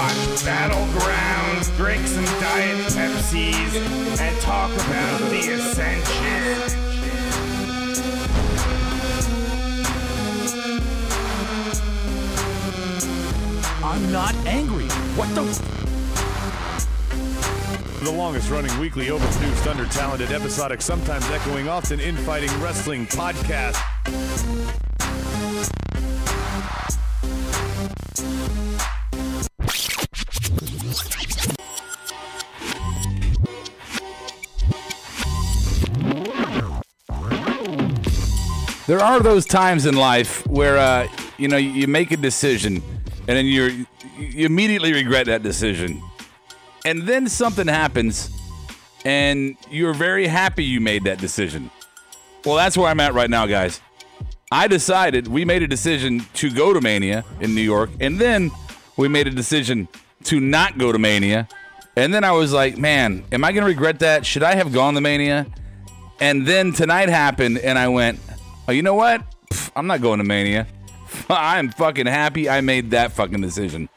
hot battlegrounds, drink some Diet Pepsis, and talk about the Ascension. I'm not angry. What the? The longest-running weekly overproduced, under-talented, episodic, sometimes echoing, often infighting wrestling podcast. There are those times in life where you make a decision and then you immediately regret that decision. And then something happens and you're very happy you made that decision. Well, that's where I'm at right now, guys. We made a decision to go to Mania in New York, and then we made a decision to not go to Mania. And then I was like, man, am I going to regret that? Should I have gone to Mania? And then tonight happened, and I went, oh, you know what? I'm not going to Mania. I'm fucking happy I made that fucking decision.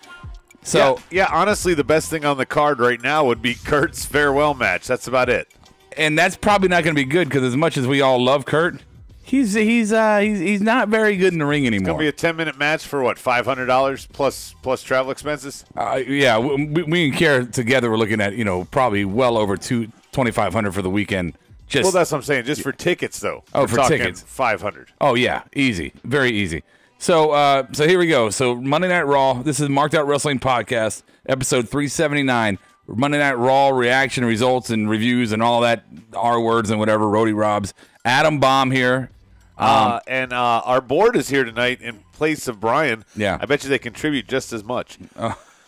So yeah, honestly, the best thing on the card right now would be Kurt's farewell match. That's about it. And that's probably not going to be good because as much as we all love Kurt, he's not very good in the ring anymore. It's going to be a 10-minute match for what, $500 plus travel expenses? Yeah, we and Kier together we're looking at probably well over $2,500 for the weekend. Well, that's what I'm saying. Just for tickets, though. Oh, for tickets, $500. Oh yeah, easy, very easy. So here we go. So Monday Night Raw. This is Marked Out Wrestling Podcast, episode 379. Monday Night Raw reaction, results, and reviews, and all that R words and whatever. Rody Robs, Adam Bomb here, and our board is here tonight in place of Brian. Yeah, I bet you they contribute just as much.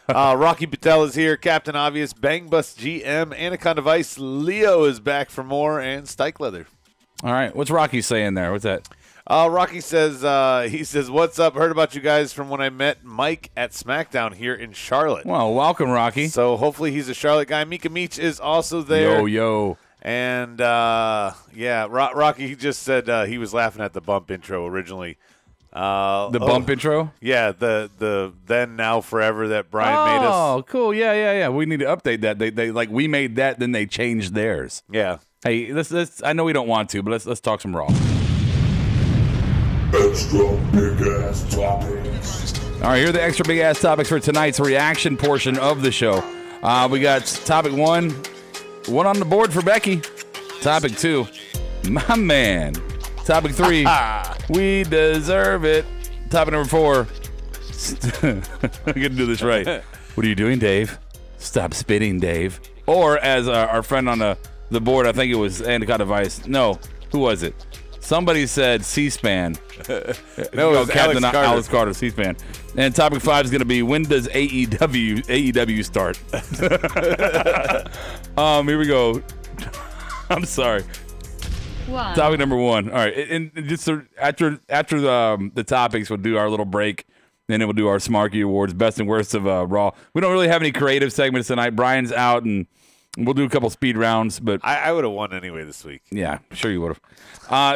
Rocky Patel is here, Captain Obvious, Bang Bus GM, Anaconda Vice, Leo is back for more, and Stike Leather. All right, what's Rocky saying there? What's that? Rocky says, what's up? Heard about you guys from when I met Mike at SmackDown here in Charlotte. Well, welcome, Rocky. So hopefully he's a Charlotte guy. Mika Meach is also there. Yo. And, Rocky, he just said he was laughing at the bump intro originally. Bump intro? Yeah, the then, now, forever that Brian made us. Oh, cool. Yeah. We need to update that. They like we made that, then they changed theirs. Yeah. Hey, let's. I know we don't want to, but let's talk some Raw. Extra big ass topics. All right, here are the extra big ass topics for tonight's reaction portion of the show. We got topic one on the board for Becky. Topic 2, my man. Topic 3, we deserve it. Topic number 4, I'm gonna do this right. What are you doing, Dave? Stop spitting, Dave. Or as our friend on the board, I think it was Anaconda Vice. No, who was it? Somebody said C-SPAN. No, it was Captain Alex Carter, C-SPAN. And topic 5 is going to be, when does AEW start? Here we go. I'm sorry. One. Topic number 1. All right, and just after the topics, we'll do our little break. Then we'll do our Smarky Awards, best and worst of Raw. We don't really have any creative segments tonight. Brian's out, and we'll do a couple speed rounds. But I would have won anyway this week. Yeah, sure you would have.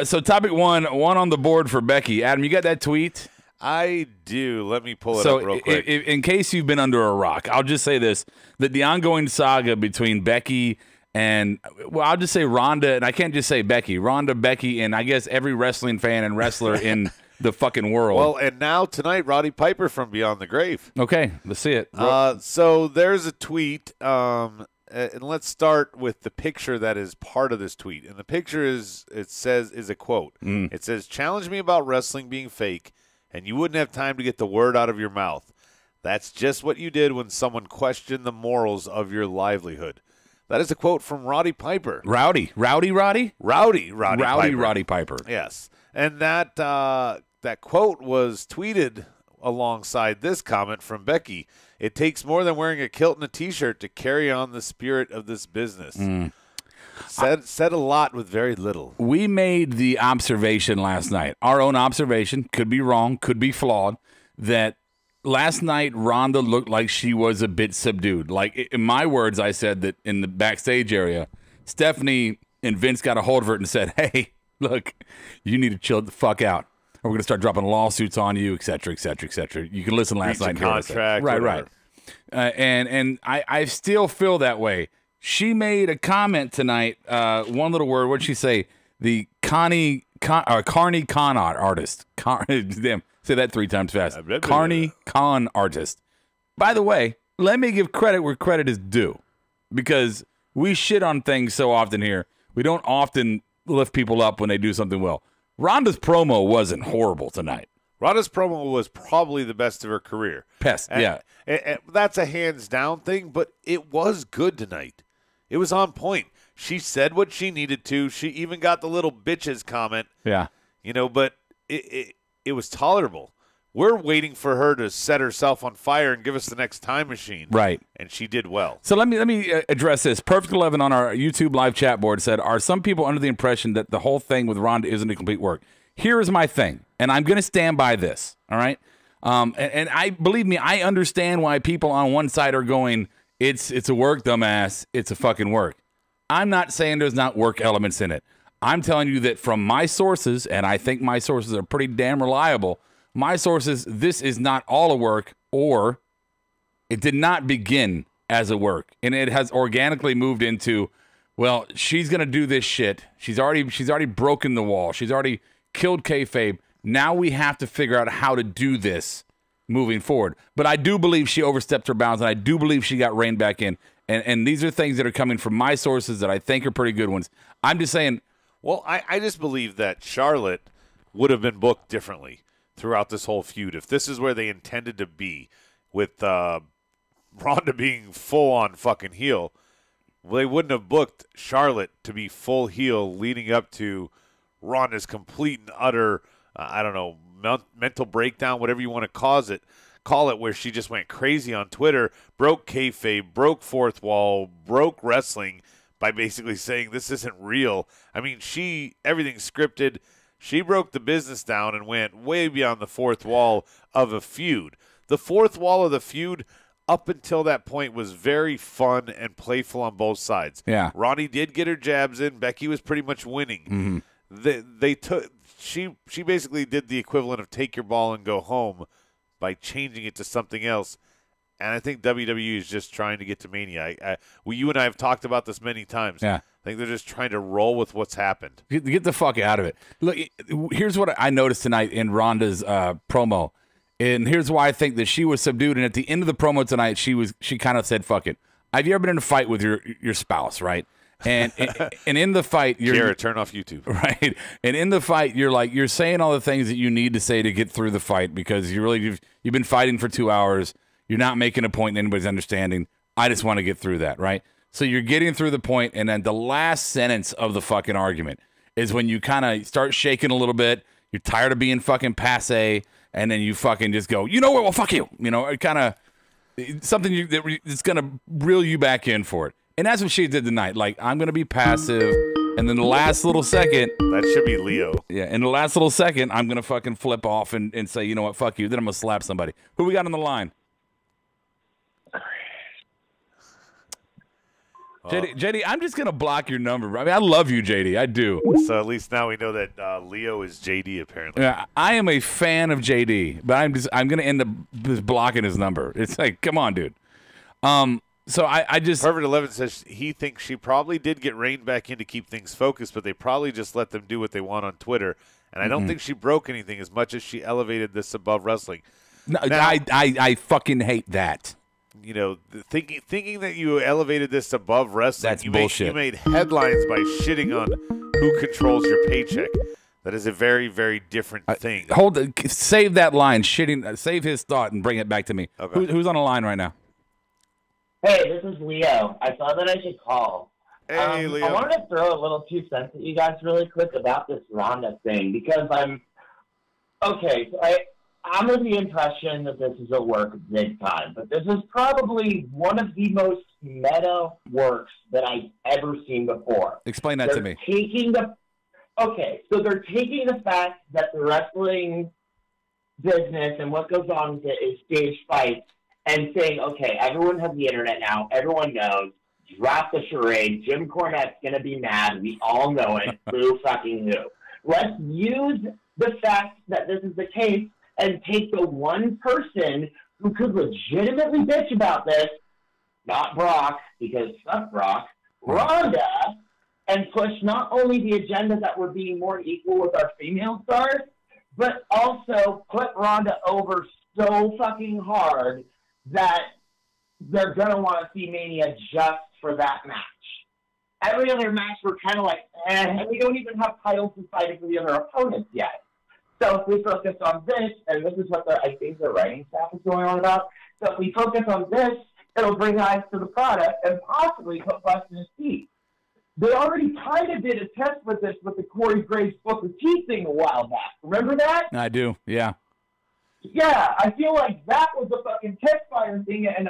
So topic one on the board for Becky. Adam, you got that tweet? I do. Let me pull it up real quick. In case you've been under a rock, I'll just say this. That the ongoing saga between Becky and, well, I'll just say Ronda, and I can't just say Becky. Ronda, Becky, and I guess every wrestling fan and wrestler in the fucking world. Well, and now tonight, Roddy Piper from Beyond the Grave. Okay, let's see it. So there's a tweet, and let's start with the picture that is part of this tweet. And the picture is a quote. It says, "Challenge me about wrestling being fake, and you wouldn't have time to get the word out of your mouth. That's just what you did when someone questioned the morals of your livelihood." That is a quote from Roddy Piper. Roddy Piper. Yes. And that quote was tweeted alongside this comment from Becky. "It takes more than wearing a kilt and a T-shirt to carry on the spirit of this business." Said a lot with very little. We made the observation last night, our own observation, could be wrong, could be flawed, that last night Ronda looked like she was a bit subdued. Like, in my words, I said that in the backstage area, Stephanie and Vince got a hold of her and said, "Hey, look, you need to chill the fuck out, or we're going to start dropping lawsuits on you, et cetera, et cetera, et cetera." You can listen last night and hear what I said. Contract, Right. whatever. And I still feel that way. She made a comment tonight, one little word, what'd she say? The Carney Con artist. Damn, say that 3 times fast. Carney Con artist. By the way, let me give credit where credit is due, because we shit on things so often here. We don't often lift people up when they do something well. Ronda's promo wasn't horrible tonight. Ronda's promo was probably the best of her career. Yeah. And that's a hands-down thing, but it was good tonight. It was on point. She said what she needed to. She even got the little bitches comment. Yeah. But it was tolerable. We're waiting for her to set herself on fire and give us the next time machine. Right. And she did well. So let me address this. Perfect 11 on our YouTube live chat board said, are some people under the impression that the whole thing with Ronda isn't a complete work? Here is my thing, and I'm going to stand by this, all right? And I believe me, I understand why people on one side are going, it's a work, dumbass. It's a fucking work. I'm not saying there's not work elements in it. I'm telling you that from my sources, and I think my sources are pretty damn reliable, my sources, this is not all a work, or it did not begin as a work, and it has organically moved into, well, she's going to do this shit. She's already broken the wall. She's already killed kayfabe. Now we have to figure out how to do this moving forward. But I do believe she overstepped her bounds, and I do believe she got reined back in. And these are things that are coming from my sources that I think are pretty good ones. I'm just saying. Well, I just believe that Charlotte would have been booked differently throughout this whole feud. If this is where they intended to be, with Ronda being full-on fucking heel, well, they wouldn't have booked Charlotte to be full heel leading up to Ronda's complete and utter, mental breakdown, whatever you want to call it, where she just went crazy on Twitter, broke kayfabe, broke fourth wall, broke wrestling by basically saying this isn't real. I mean, everything's scripted. She broke the business down and went way beyond the fourth wall of a feud. The fourth wall of the feud up until that point was very fun and playful on both sides. Yeah. Ronnie did get her jabs in. Becky was pretty much winning. Mm-hmm. She basically did the equivalent of take your ball and go home by changing it to something else. And I think WWE is just trying to get to Mania. You and I have talked about this many times. Yeah. I think they're just trying to roll with what's happened. Get the fuck out of it. Look, here's what I noticed tonight in Ronda's promo. And here's why I think that she was subdued. And at the end of the promo tonight, she kind of said, fuck it. Have you ever been in a fight with your spouse, right? And in the fight, Garrett, turn off YouTube. Right. And in the fight, you're saying all the things that you need to say to get through the fight, because you've been fighting for 2 hours. You're not making a point in anybody's understanding. I just want to get through that, right? So you're getting through the point, and then the last sentence of the fucking argument is when you kind of start shaking a little bit. You're tired of being fucking passe, and then you fucking just go, you know what? Well, fuck you. It kind of something that's going to reel you back in for it. And that's what she did tonight. Like, I'm going to be passive, and then the last little second. That should be Leo. Yeah, in the last little second, I'm going to fucking flip off and say, you know what? Fuck you. Then I'm going to slap somebody. Who we got on the line? JD, I'm just going to block your number. I mean, I love you, JD. I do. So at least now we know that Leo is JD, apparently. Yeah, I am a fan of JD, but I'm going to end up just blocking his number. It's like, come on, dude. So I just... Perfect 11 says he thinks she probably did get reined back in to keep things focused, but they probably just let them do what they want on Twitter. And I don't think she broke anything as much as she elevated this above wrestling. No, now, I fucking hate that. Thinking that you elevated this above wrestling, that's bullshit. You made headlines by shitting on who controls your paycheck. That is a very, very different thing. Save that line. Save his thought and bring it back to me. Okay. Who's on the line right now? Hey, this is Leo. I thought that I should call. Hey, Leo. I wanted to throw a little 2 cents at you guys really quick about this Ronda thing, because I'm under the impression that this is a work big time, but this is probably one of the most meta works that I've ever seen before. Explain that to me. So they're taking the fact that the wrestling business and what goes on with it is stage fights and saying, okay, everyone has the internet now. Everyone knows. Drop the charade. Jim Cornette's going to be mad. We all know it. Boo fucking who. Let's use the fact that this is the case and take the one person who could legitimately bitch about this, not Brock, because fuck Brock, Ronda, and push not only the agenda that we're being more equal with our female stars, but also put Ronda over so fucking hard that they're going to want to see Mania just for that match. Every other match, we're kind of like, and we don't even have titles decided for the other opponents yet. So if we focus on this, and this is what I think the writing staff is going on about, so if we focus on this, it'll bring eyes to the product and possibly put Bus in his seat. They already kind of did a test with this with the Corey Graves Booker T thing a while back. Remember that? I do, yeah. Yeah, I feel like that was a fucking test fire thing and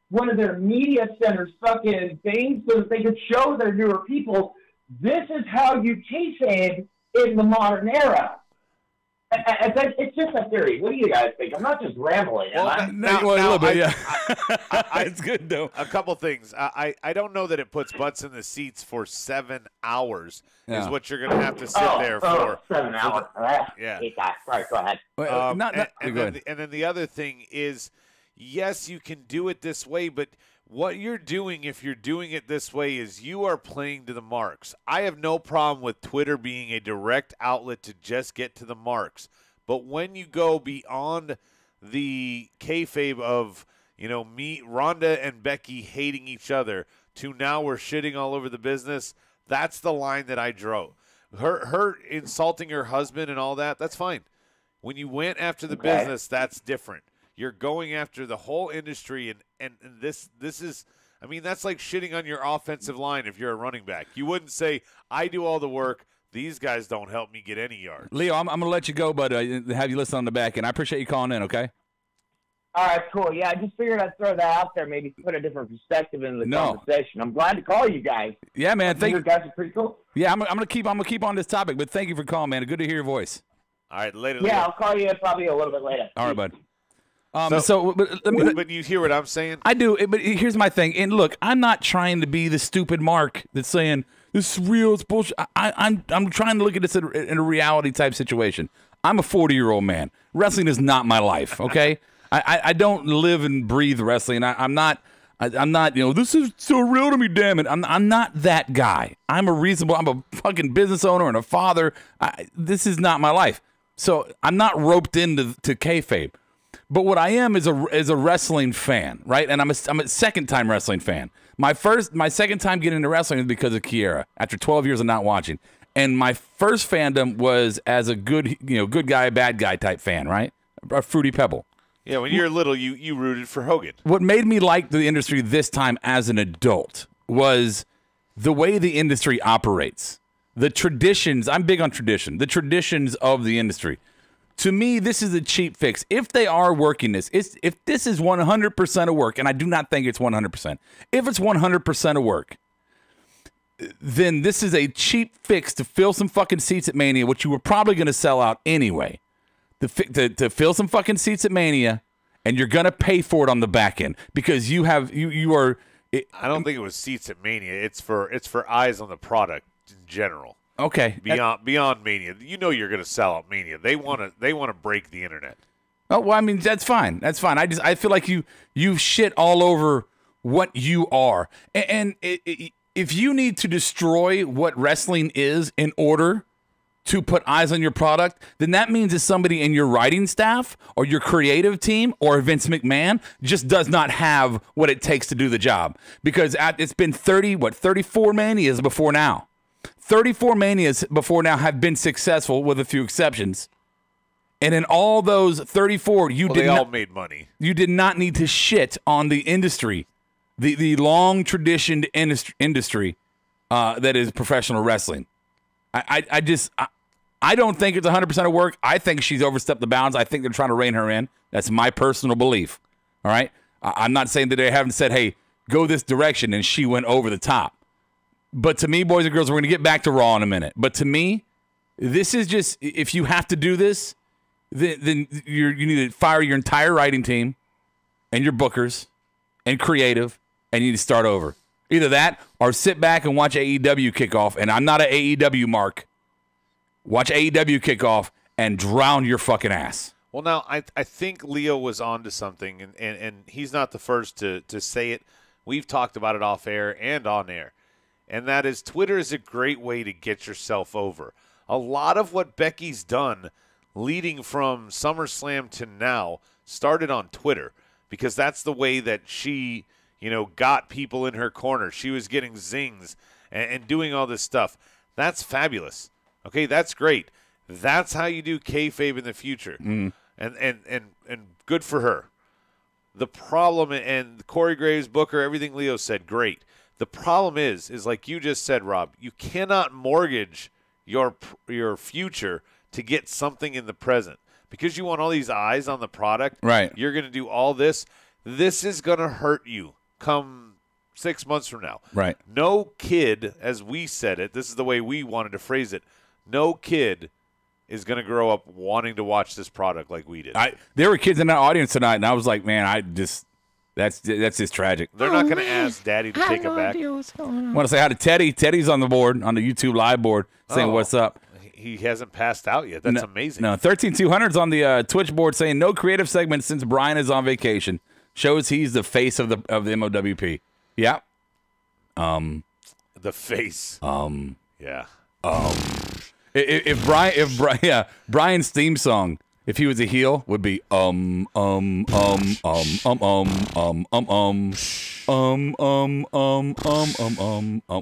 one of their media centers fucking things so that they could show their newer people, this is how you kayfabe in the modern era. It's just a theory. What do you guys think? I'm not just rambling. A little bit, yeah. It's good, though. A couple things. I don't know that it puts butts in the seats for 7 hours is what you're going to have to sit there for. 7 hours. Yeah. Sorry, go ahead. And then the other thing is, yes, you can do it this way, but what you're doing, if you're doing it this way, is you are playing to the marks. I have no problem with Twitter being a direct outlet to just get to the marks. But when you go beyond the kayfabe of, Ronda and Becky hating each other to now we're shitting all over the business, that's the line that I drove. Her insulting her husband and all that, that's fine. When you went after the business, that's different. You're going after the whole industry, and this is, that's like shitting on your offensive line if you're a running back. You wouldn't say, I do all the work, these guys don't help me get any yards. Leo, I'm going to let you go, but have you listen on the back end. I appreciate you calling in, okay? All right, cool. Yeah, I just figured I'd throw that out there, maybe put a different perspective into the conversation. I'm glad to call you guys. Yeah, man. Thank you. Guys are pretty cool. Yeah, I'm gonna keep on this topic, but thank you for calling, man. Good to hear your voice. All right, later. Yeah, I'll call you probably a little bit later. All right, bud. But you hear what I'm saying? I do, but here's my thing. And look, I'm not trying to be the stupid Mark that's saying this is real, it's bullshit. I'm trying to look at this in a reality type situation. I'm a 40-year-old man. Wrestling is not my life. Okay, I don't live and breathe wrestling. I'm not. This is so real to me. Damn it, I'm not that guy. I'm a fucking business owner and a father. This is not my life. So I'm not roped into kayfabe. But what I am is a wrestling fan, right? And I'm a second-time wrestling fan. My second time getting into wrestling is because of Kiera, after 12 years of not watching. And my first fandom was as a good guy, bad guy type fan, right? A Fruity Pebble. Yeah, when you were little, you rooted for Hogan. What made me like the industry this time as an adult was the way the industry operates. The traditions, I'm big on tradition, the traditions of the industry. To me, this is a cheap fix. If they are working this, if this is 100% of work, and I do not think it's 100%, if it's 100% of work, then this is a cheap fix to fill some fucking seats at Mania, which you were probably going to sell out anyway. To fill some fucking seats at Mania, and you're going to pay for it on the back end because you are. I don't think it was seats at Mania. It's for eyes on the product in general. Okay. Beyond Mania, you're going to sell out Mania. They want to break the internet. Oh well, that's fine. That's fine. I feel like you shit all over what you are, and if you need to destroy what wrestling is in order to put eyes on your product, then that means that somebody in your writing staff or your creative team or Vince McMahon just does not have what it takes to do the job. Because it's been 34 Manias before now. 34 Manias before now have been successful with a few exceptions. And in all those 34, they all made money. You did not need to shit on the industry, the long traditioned industry that is professional wrestling. I don't think it's 100% of work. I think she's overstepped the bounds. I think they're trying to rein her in. That's my personal belief. All right? I'm not saying that they haven't said, hey, go this direction, and she went over the top. But to me, boys and girls, we're going to get back to Raw in a minute. But to me, this is just, if you have to do this, then you need to fire your entire writing team and your bookers and creative, and you need to start over. Either that or sit back and watch AEW kick off. And I'm not an AEW mark. Watch AEW kick off and drown your fucking ass. Well, now I think Leo was onto something, and he's not the first to say it. We've talked about it off air and on air, and that is Twitter is a great way to get yourself over. A lot of what Becky's done leading from SummerSlam to now started on Twitter because that's the way that she, got people in her corner. She was getting zings and doing all this stuff. That's fabulous. Okay, that's great. That's how you do kayfabe in the future. And good for her. The problem, and Corey Graves, Booker, everything Leo said, great. The problem is like you just said, Rob, you cannot mortgage your future to get something in the present. Because you want all these eyes on the product, right? You're going to do all this. This is going to hurt you come 6 months from now. Right. No kid, as we said it, this is the way we wanted to phrase it, no kid is going to grow up wanting to watch this product like we did. There were kids in that audience tonight, and I was like, man, that's just tragic. They're not going to ask Daddy to take it back. I want to say hi to Teddy. Teddy's on the board, on the YouTube live board, saying what's up. He hasn't passed out yet. That's amazing. No, 13200's on the Twitch board saying no creative segment since Brian is on vacation. Shows he's the face of the MOWP. Yeah. The face. Yeah. If Brian's theme song, if he was a heel, would be Why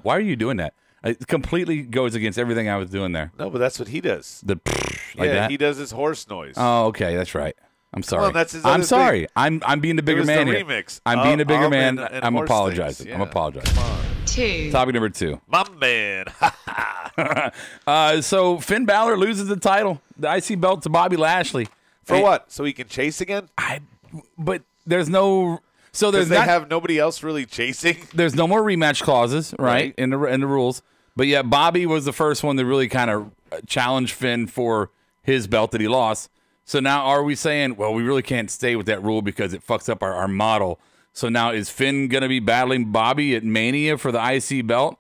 are you doing that? It completely goes against everything I was doing there. No, but that's what he does. That? He does his horse noise. Oh, okay, that's right. I'm sorry. Well, that's his I'm other sorry. thing. I'm being the bigger man the here. Remix. I'm being a bigger man. And I'm horse apologizing. things. I'm apologizing. Two. Topic number 2. My man. So Finn Balor loses the title, the IC belt, to Bobby Lashley. For what? So he can chase again? But there's no. So there's they have nobody else really chasing. There's no more rematch clauses, right? in the rules. But yet Bobby was the first one to really kind of challenge Finn for his belt that he lost. So now are we saying, well, we really can't stay with that rule because it fucks up our model. So now is Finn going to be battling Bobby at Mania for the IC belt?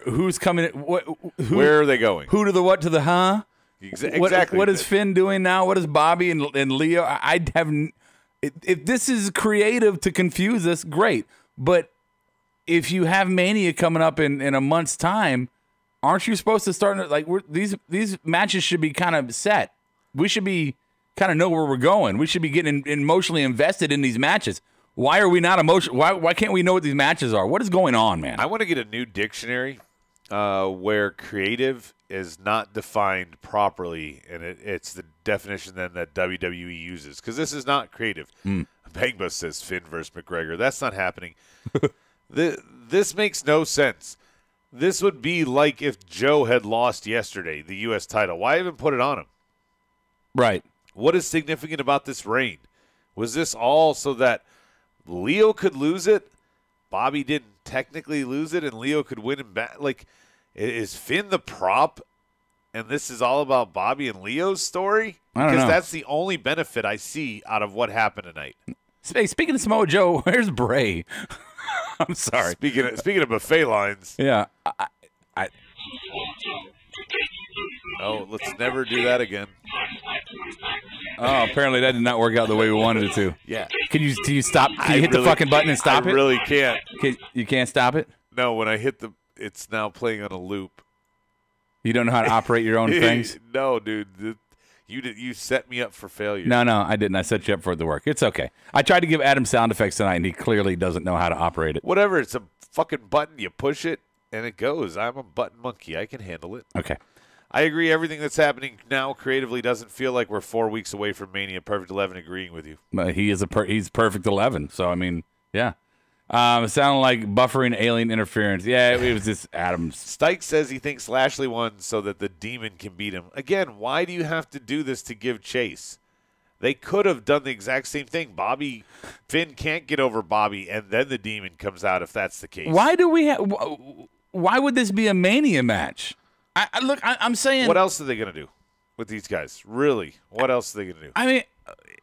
Who's coming? Where are they going? Who to the what to the huh? Exactly. What is Finn doing now? What is Bobby and Leo? I haven't. If this is creative to confuse us, great. But if you have Mania coming up in a month's time, aren't you supposed to start these matches should be kind of set? We should be kind of know where we're going. We should be getting emotionally invested in these matches. Why are we not emotional? Why can't we know what these matches are? What is going on, man? I want to get a new dictionary where creative is not defined properly, and it's the definition then that WWE uses, because this is not creative. Bangba says Finn versus McGregor. That's not happening. This makes no sense. This would be like if Joe had lost yesterday, the U.S. title. Why even put it on him? Right. What is significant about this reign? Was this all so that Leo could lose it? Bobby didn't technically lose it, and Leo could win him back. Like, is Finn the prop, and this is all about Bobby and Leo's story? I don't know. Because that's the only benefit I see out of what happened tonight. Hey, speaking of Samoa Joe, where's Bray? I'm sorry. Speaking of buffet lines. Yeah. Oh, let's never do that again. Oh, apparently that did not work out the way we wanted it to. Yeah. Can you stop? Can you hit the fucking button and stop it? I really can't. You can't stop it? No, when I hit it's now playing on a loop. You don't know how to operate your own things? No, dude. You set me up for failure. No, I didn't. I set you up for it to work. It's okay. I tried to give Adam sound effects tonight, and he clearly doesn't know how to operate it. Whatever. It's a fucking button. You push it, and it goes. I'm a button monkey. I can handle it. Okay. I agree. Everything that's happening now creatively doesn't feel like we're 4 weeks away from Mania. Perfect 11 agreeing with you. He's perfect 11. So, I mean, yeah. It sounded like buffering alien interference. Yeah, it was just Adams. Stike says he thinks Lashley won so that the Demon can beat him. Again, why do you have to do this to give chase? They could have done the exact same thing. Finn can't get over Bobby, and then the Demon comes out if that's the case. Why would this be a Mania match? I'm saying. What else are they going to do with these guys? Really? What else are they going to do? I mean,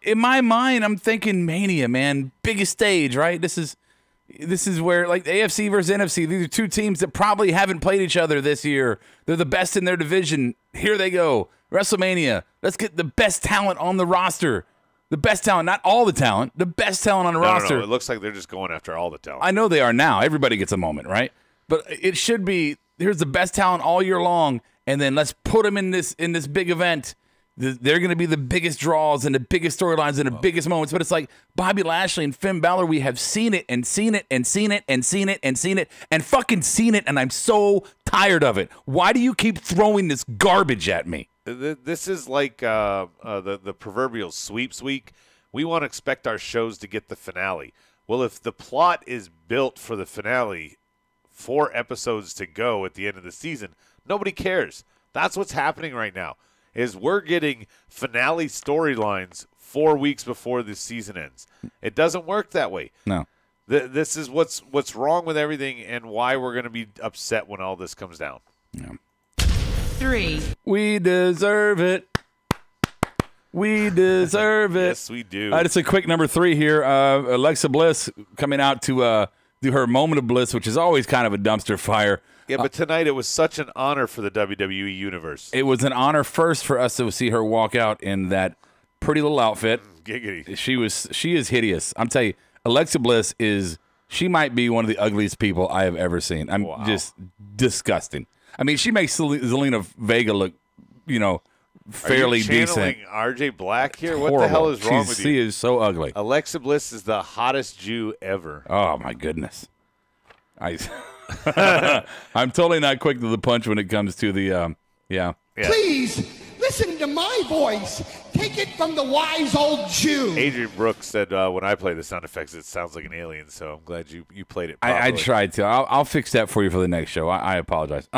in my mind, I'm thinking Mania, man. Biggest stage, right? This is where, like, the AFC versus NFC, these are two teams that probably haven't played each other this year. They're the best in their division. Here they go. WrestleMania. Let's get the best talent on the roster. The best talent, not all the talent, the best talent on the roster. No. It looks like they're just going after all the talent. I know they are now. Everybody gets a moment, right? But it should be, here's the best talent all year long, and then let's put them in this big event. They're going to be the biggest draws and the biggest storylines and the biggest moments. But it's like Bobby Lashley and Finn Balor, we have seen it and seen it and seen it and seen it and seen it and fucking seen it, and I'm so tired of it. Why do you keep throwing this garbage at me? This is like the proverbial sweeps week. We want to expect our shows to get the finale. Well, if the plot is built for the finale, 4 episodes to go at the end of the season, nobody cares. That's what's happening right now, is we're getting finale storylines 4 weeks before the season ends. It doesn't work that way. No. This is what's wrong with everything and why we're going to be upset when all this comes down. Yeah. 3. We deserve it. We deserve it. Yes, we do. Just a quick number 3 here. Alexa Bliss coming out to do her moment of bliss, which is always kind of a dumpster fire. Yeah, but tonight it was such an honor for the WWE Universe. It was an honor first for us to see her walk out in that pretty little outfit. Giggity. She is hideous. I'm telling you, Alexa Bliss she might be one of the ugliest people I have ever seen. I'm just disgusting. I mean, she makes Zelina Vega look, fairly decent. RJ Black here? What Horrible. the hell is wrong with you? She is so ugly. Alexa Bliss is the hottest Jew ever. Oh my goodness. I'm totally not quick to the punch when it comes to the yeah. Please listen to my voice. Take it from the wise old Jew. Adrian Brooks said when I play the sound effects, it sounds like an alien. So I'm glad you played it properly. I tried to. I'll fix that for you for the next show. I apologize.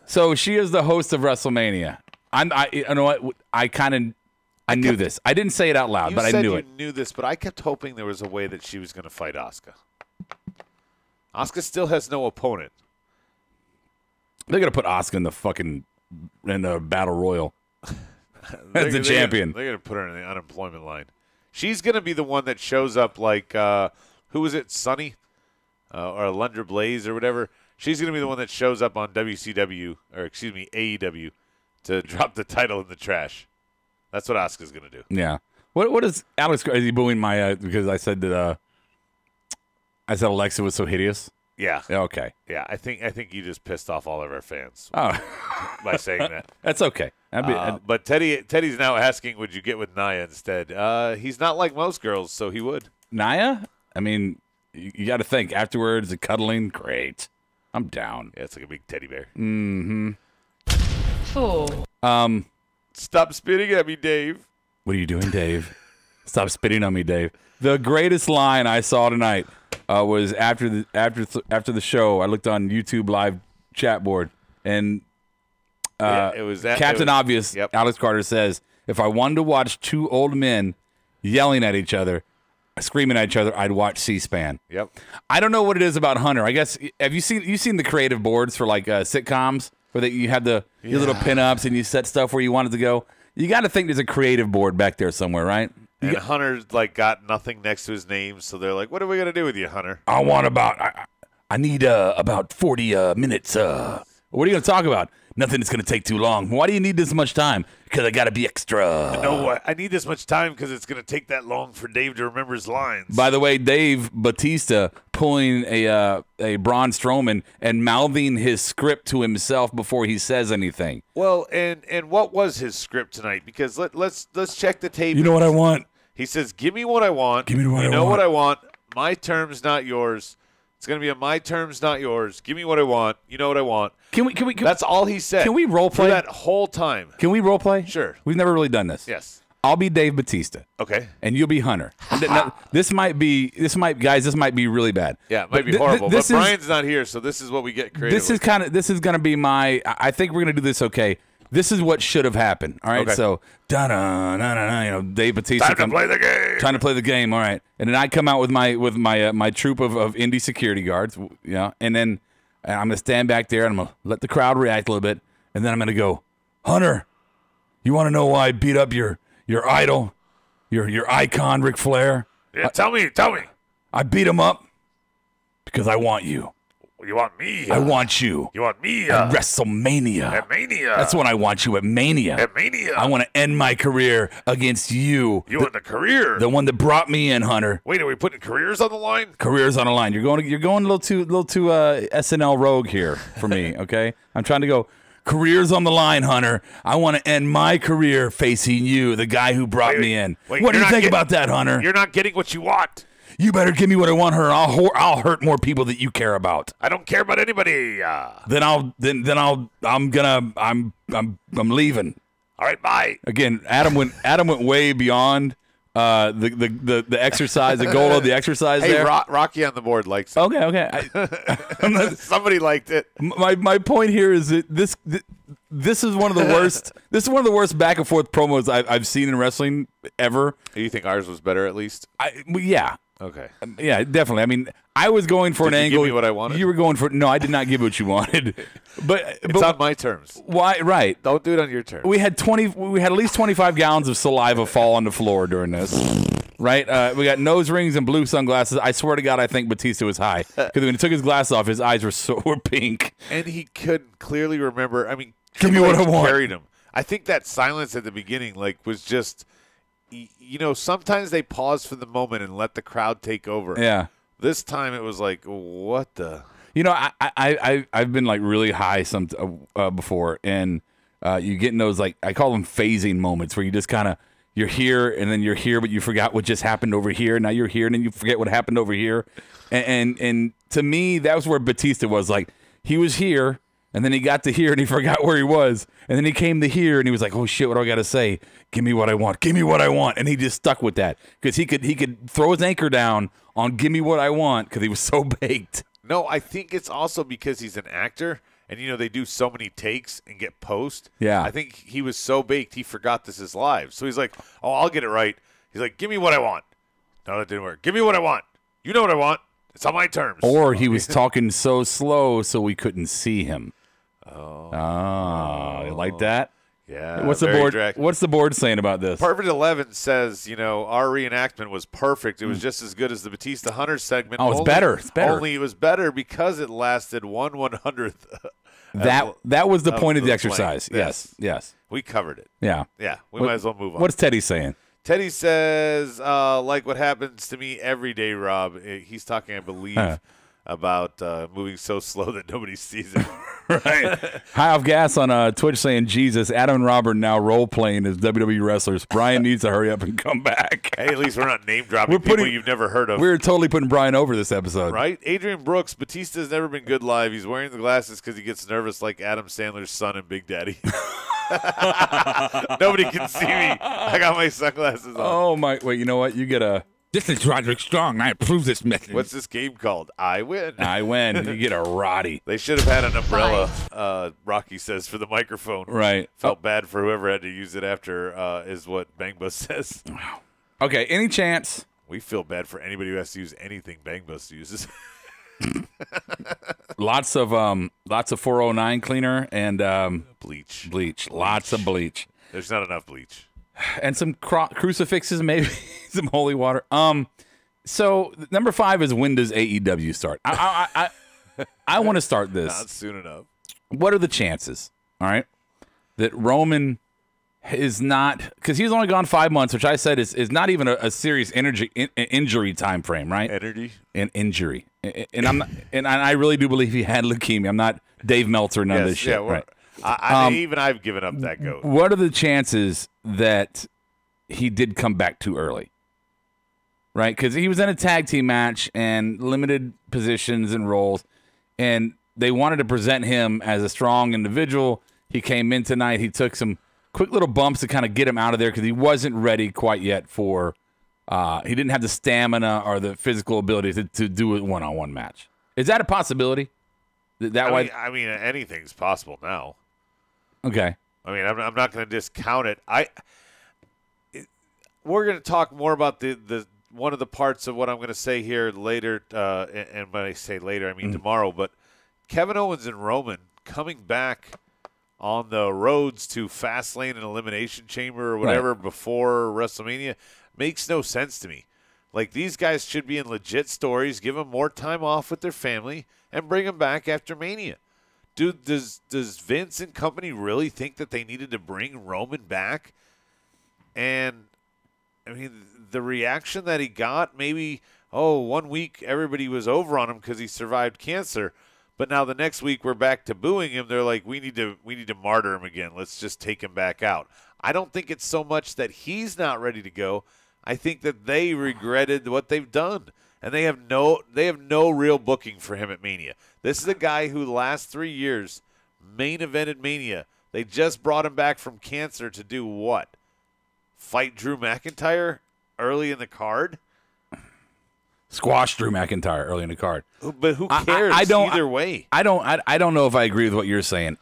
So she is the host of WrestleMania. You know what? I knew this. I didn't say it out loud, but I knew it. You knew this, but I kept hoping there was a way that she was going to fight Asuka. Asuka still has no opponent. They're gonna put Asuka in the battle royal as the champion. They're gonna put her in the unemployment line. She's gonna be the one that shows up like who was it, Sunny or Alundra Blaze or whatever. She's gonna be the one that shows up on AEW to drop the title in the trash. That's what Asuka's gonna do. Yeah. What is Alex? Is he booing my because I said that I said Alexa was so hideous? Yeah. Okay. Yeah, I think you just pissed off all of our fans by saying that. That's okay. But Teddy's now asking, would you get with Nia instead? He's not like most girls, so he would. Nia? I mean, you got to think afterwards. The cuddling, great. I'm down. Yeah, it's like a big teddy bear. Mm-hmm. 4. Stop spitting at me, Dave. What are you doing, Dave? Stop spitting on me, Dave. The greatest line I saw tonight was after the show. I looked on YouTube live chat board, and it was Captain Obvious. Yep. Alex Carter says, "If I wanted to watch 2 old men yelling at each other, screaming at each other, I'd watch C-SPAN." Yep. I don't know what it is about Hunter. I guess have you seen the creative boards for like sitcoms where you have your little pinups and you set stuff where you want it to go. You got to think there's a creative board back there somewhere, right? And Hunter's got nothing next to his name, so they're like, "What are we gonna do with you, Hunter?" I want I need about 40 minutes. What are you gonna talk about? Nothing that's gonna take too long. Why do you need this much time? Because I gotta be extra. No, I need this much time because it's gonna take that long for Dave to remember his lines. By the way, Dave Batista pulling a Braun Strowman and mouthing his script to himself before he says anything. Well, and what was his script tonight? Because let's check the tape. You know what I want? He says, "Give me what I want. Give me what I want. You know what I want. My terms, not yours. It's going to be a my terms, not yours. Give me what I want. You know what I want." Can we That's all he said. Can we role play for that whole time? Can we role play? Sure. We've never really done this. Yes. I'll be Dave Batista. Okay. And you'll be Hunter. This might be really bad. Yeah, it might be horrible. But Brian's not here, so this is what we get creative. This is going to be I think we're going to do this okay. This is what should have happened. All right. Okay. So, Dave Batista Time to play the game. Trying to play the game. All right. And then I come out with my troop of indie security guards. Yeah. And then I'm going to stand back there and I'm going to let the crowd react a little bit. And then I'm going to go, "Hunter, you want to know why I beat up your idol, your icon, Ric Flair?" Yeah, tell me. I beat him up because I want you. You want me? I want you. You want me? At WrestleMania. At Mania. That's when I want you at Mania. At Mania. I want to end my career against you. You want the career? The one that brought me in, Hunter. Wait, are we putting careers on the line? Careers on the line. You're going a little too SNL rogue here for me. Okay, I'm trying to go. Careers on the line, Hunter. I want to end my career facing you, the guy who brought me in. What do you think about that, Hunter? You're not getting what you want. You better give me what I want, Hunter. I'll hurt more people that you care about. I don't care about anybody. I'm leaving. All right, bye. Again, Adam went way beyond the exercise, the goal of the exercise. Hey, there. Rocky on the board likes it. Okay. Somebody liked it. My point here is that this is one of the worst. This is one of the worst back and forth promos I've seen in wrestling ever. You think ours was better at least? Yeah. Okay. Yeah, definitely. I mean, I was going for an angle. Did you give me what I wanted? You were going for no. I did not give what you wanted. But it's on my terms. Why? Right. Don't do it on your terms. We had at least 25 gallons of saliva fall on the floor during this. Right. We got nose rings and blue sunglasses. I swear to God, I think Batista was high because when he took his glasses off, his eyes were pink. And he couldn't clearly remember. I mean, give me what I want. Carried him. I think that silence at the beginning, was just. Sometimes they pause for the moment and let the crowd take over. Yeah. This time it was like, what the? I've been really high before, and you get in those I call them phasing moments where you just kind of you're here and then you're here, but you forgot what just happened over here. Now you're here and then you forget what happened over here, and to me that was where Batista was he was here. And then he got to here and he forgot where he was. And then he came to here and he was like, oh, shit, what do I got to say? Give me what I want. Give me what I want. And he just stuck with that because he could throw his anchor down on give me what I want because he was so baked. No, I think it's also because he's an actor and, they do so many takes and get post. Yeah. I think he was so baked he forgot this is live. So he's like, oh, I'll get it right. He's like, give me what I want. No, that didn't work. Give me what I want. You know what I want. It's on my terms. Or he was talking so slow so we couldn't see him. Oh, you like that? Yeah. What's the board saying about this? Perfect 11 says, our reenactment was perfect. It was just as good as the Batista Hunter segment. Oh, it's better. It's better. Only it was better because it lasted 1/100th. That was the point of the exercise. Yes. We covered it. Yeah. Yeah. We might as well move on. What's Teddy saying? Teddy says, like what happens to me every day, Rob. He's talking, I believe, about moving so slow that nobody sees it. Right. High off gas on Twitch saying, Jesus, Adam and Robert now role-playing as WWE wrestlers. Brian needs to hurry up and come back. Hey, at least we're not name-dropping people you've never heard of. We're totally putting Brian over this episode. Right? Adrian Brooks, Batista's never been good live. He's wearing the glasses because he gets nervous like Adam Sandler's son in Big Daddy. Nobody can see me. I got my sunglasses on. Oh, my. Wait, you know what? You get a... This is Roderick Strong. I approve this message. What's this game called? I win. I win. You get a Roddy. They should have had an umbrella, Rocky says, for the microphone. Right. Felt bad for whoever had to use it after, is what Bang Bus says. Okay, any chance? We feel bad for anybody who has to use anything Bang Bus uses. Lots of 409 cleaner and bleach. Lots of bleach. There's not enough bleach. And some crucifixes, maybe some holy water. So number 5 is when does AEW start? I want to start this. Not soon enough. What are the chances? All right, that Roman is not, because he's only gone 5 months, which I said is not even a serious injury time frame, right? An injury, and I really do believe he had leukemia. I'm not Dave Meltzer, none of this shit, right? I've given up that goat. What are the chances that he did come back too early? Right? Because he was in a tag team match and limited positions and roles, and they wanted to present him as a strong individual. He came in tonight. He took some quick little bumps to kind of get him out of there because he wasn't ready quite yet for he didn't have the stamina or the physical ability to do a one-on-one match. Is that a possibility? I mean, anything's possible now. Okay. I mean, I'm not going to discount it. We're going to talk more about the one of the parts of what I'm going to say here later, and when I say later, I mean tomorrow. But Kevin Owens and Roman coming back on the roads to Fastlane and Elimination Chamber or whatever before WrestleMania makes no sense to me. Like, these guys should be in legit stories. Give them more time off with their family. and bring him back after Mania. Dude, does Vince and company really think that they needed to bring Roman back? And, I mean, the reaction that he got, maybe, 1 week everybody was over on him because he survived cancer. But now the next week we're back to booing him. They're like, we need to martyr him again. Let's just take him back out. I don't think it's so much that he's not ready to go. I think that they regretted what they've done. And they have no real booking for him at Mania. This is a guy who the last 3 years main evented Mania. They just brought him back from cancer to do what? Fight Drew McIntyre early in the card? Squash Drew McIntyre early in the card. But who cares either way? I don't know if I agree with what you're saying.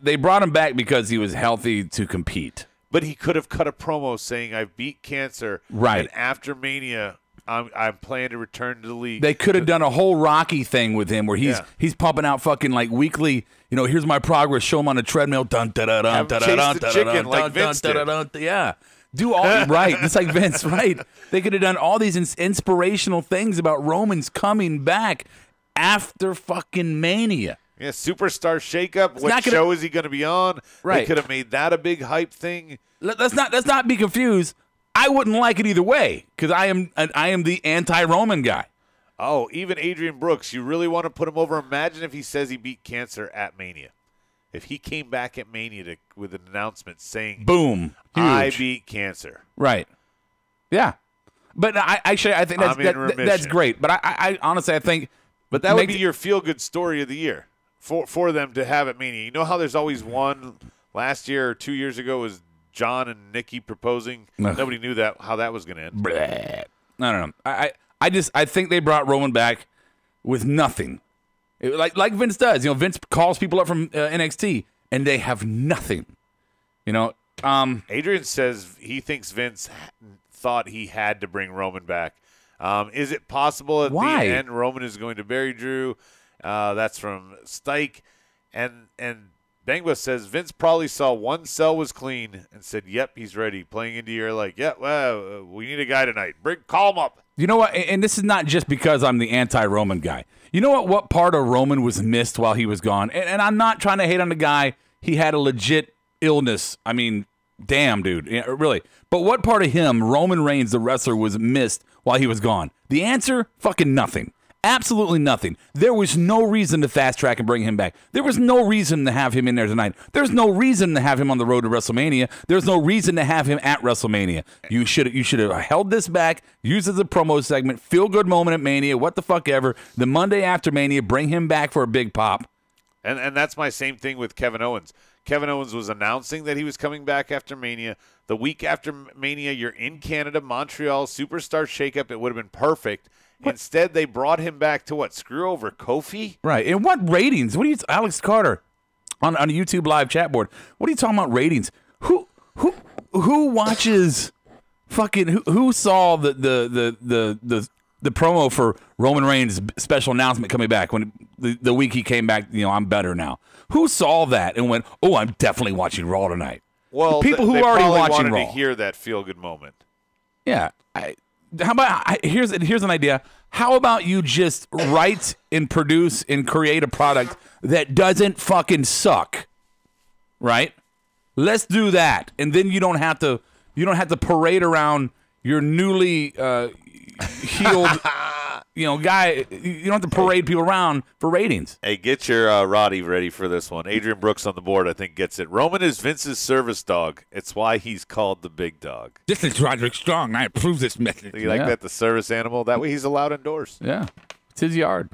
They brought him back because he was healthy to compete. But he could have cut a promo saying, I beat cancer. Right. And after Mania, I'm planning to return to the league. They could have done a whole Rocky thing with him where he's pumping out fucking like weekly, here's my progress, show him on a treadmill. Dun, da, da, dun, da, da, dun, the chicken like Vince did. Yeah. Do all right. It's like Vince, right? They could have done all these inspirational things about Roman's coming back after fucking Mania. Yeah, superstar shakeup. What show is he going to be on? Right. They could have made that a big hype thing. Let's not be confused. I wouldn't like it either way because I am the anti-Roman guy. Oh, even Adrian Brooks, you really want to put him over? Imagine if he says he beat cancer at Mania. If he came back at Mania with an announcement saying, "Boom, huge. I beat cancer." Right. Yeah. But I think that's great. But I honestly, I think. But that would be your feel-good story of the year for them to have at Mania. You know how there's always one last year or 2 years ago was John and Nikki proposing. Nobody knew how that was going to end. I don't know. I think they brought Roman back with nothing. Like Vince does. Vince calls people up from NXT and they have nothing. Adrian says he thinks Vince thought he had to bring Roman back. Is it possible at the end Roman is going to bury Drew? That's from Stike. And Bangba says Vince probably saw one cell was clean and said, yep, he's ready. Playing into your we need a guy tonight. Call him up. You know what? And this is not just because I'm the anti-Roman guy. You know what part of Roman was missed while he was gone? And I'm not trying to hate on the guy. He had a legit illness. I mean, damn, dude. Really. But what part of him, Roman Reigns, the wrestler, was missed while he was gone? The answer, fucking nothing. Absolutely nothing. There was no reason to fast track and bring him back. There was no reason to have him in there tonight. There's no reason to have him on the road to WrestleMania. There's no reason to have him at WrestleMania. You should have held this back, used it as a promo segment, feel good moment at Mania, what the fuck ever. The Monday after Mania, bring him back for a big pop. And that's my same thing with Kevin Owens. Kevin Owens was announcing that he was coming back after Mania. The week after Mania, you're in Canada, Montreal, superstar shakeup. It would have been perfect. Instead, they brought him back to what? Screw over Kofi? Right. And what ratings? What are you, Alex Carter, on a YouTube live chat board? What are you talking about ratings? Who watches? Fucking who saw the promo for Roman Reigns' special announcement coming back when the week he came back? I'm better now. Who saw that and went, "Oh, I'm definitely watching Raw tonight"? Well, the people who they are already watching wanted Raw to hear that feel good moment. Yeah. How about here's an idea. How about you just write and produce and create a product that doesn't fucking suck, right? Let's do that, and then you don't have to parade around your newly healed, guy. You don't have to parade people around for ratings. Hey, get your Roddy ready for this one. Adrian Brooks on the board, I think, gets it. Roman is Vince's service dog. It's why he's called the big dog. This is Roderick Strong. I approve this message. You like that, the service animal? That way he's allowed indoors. Yeah. It's his yard.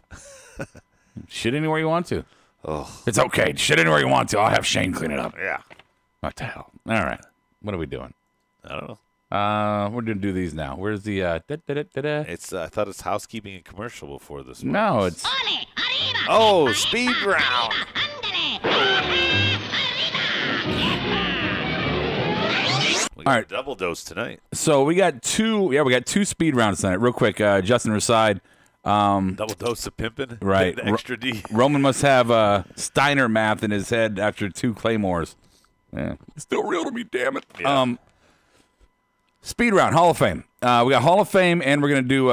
Shit anywhere you want to. Oh. It's okay. Shit anywhere you want to. I'll have Shane clean it up. Yeah. What the hell? All right. What are we doing? I don't know. We're going to do these now. Where's the... It's I thought it's housekeeping and commercial before this one. No, it's... Oh, speed round. We got all right. Double dose tonight. So we got two speed rounds tonight. Real quick, Justin Reside. Double dose of pimping. Right. Extra D. Roman must have Steiner math in his head after 2 Claymores. Yeah. It's still real to me, damn it. Yeah. Speed round, Hall of Fame. We got Hall of Fame, and we're going to do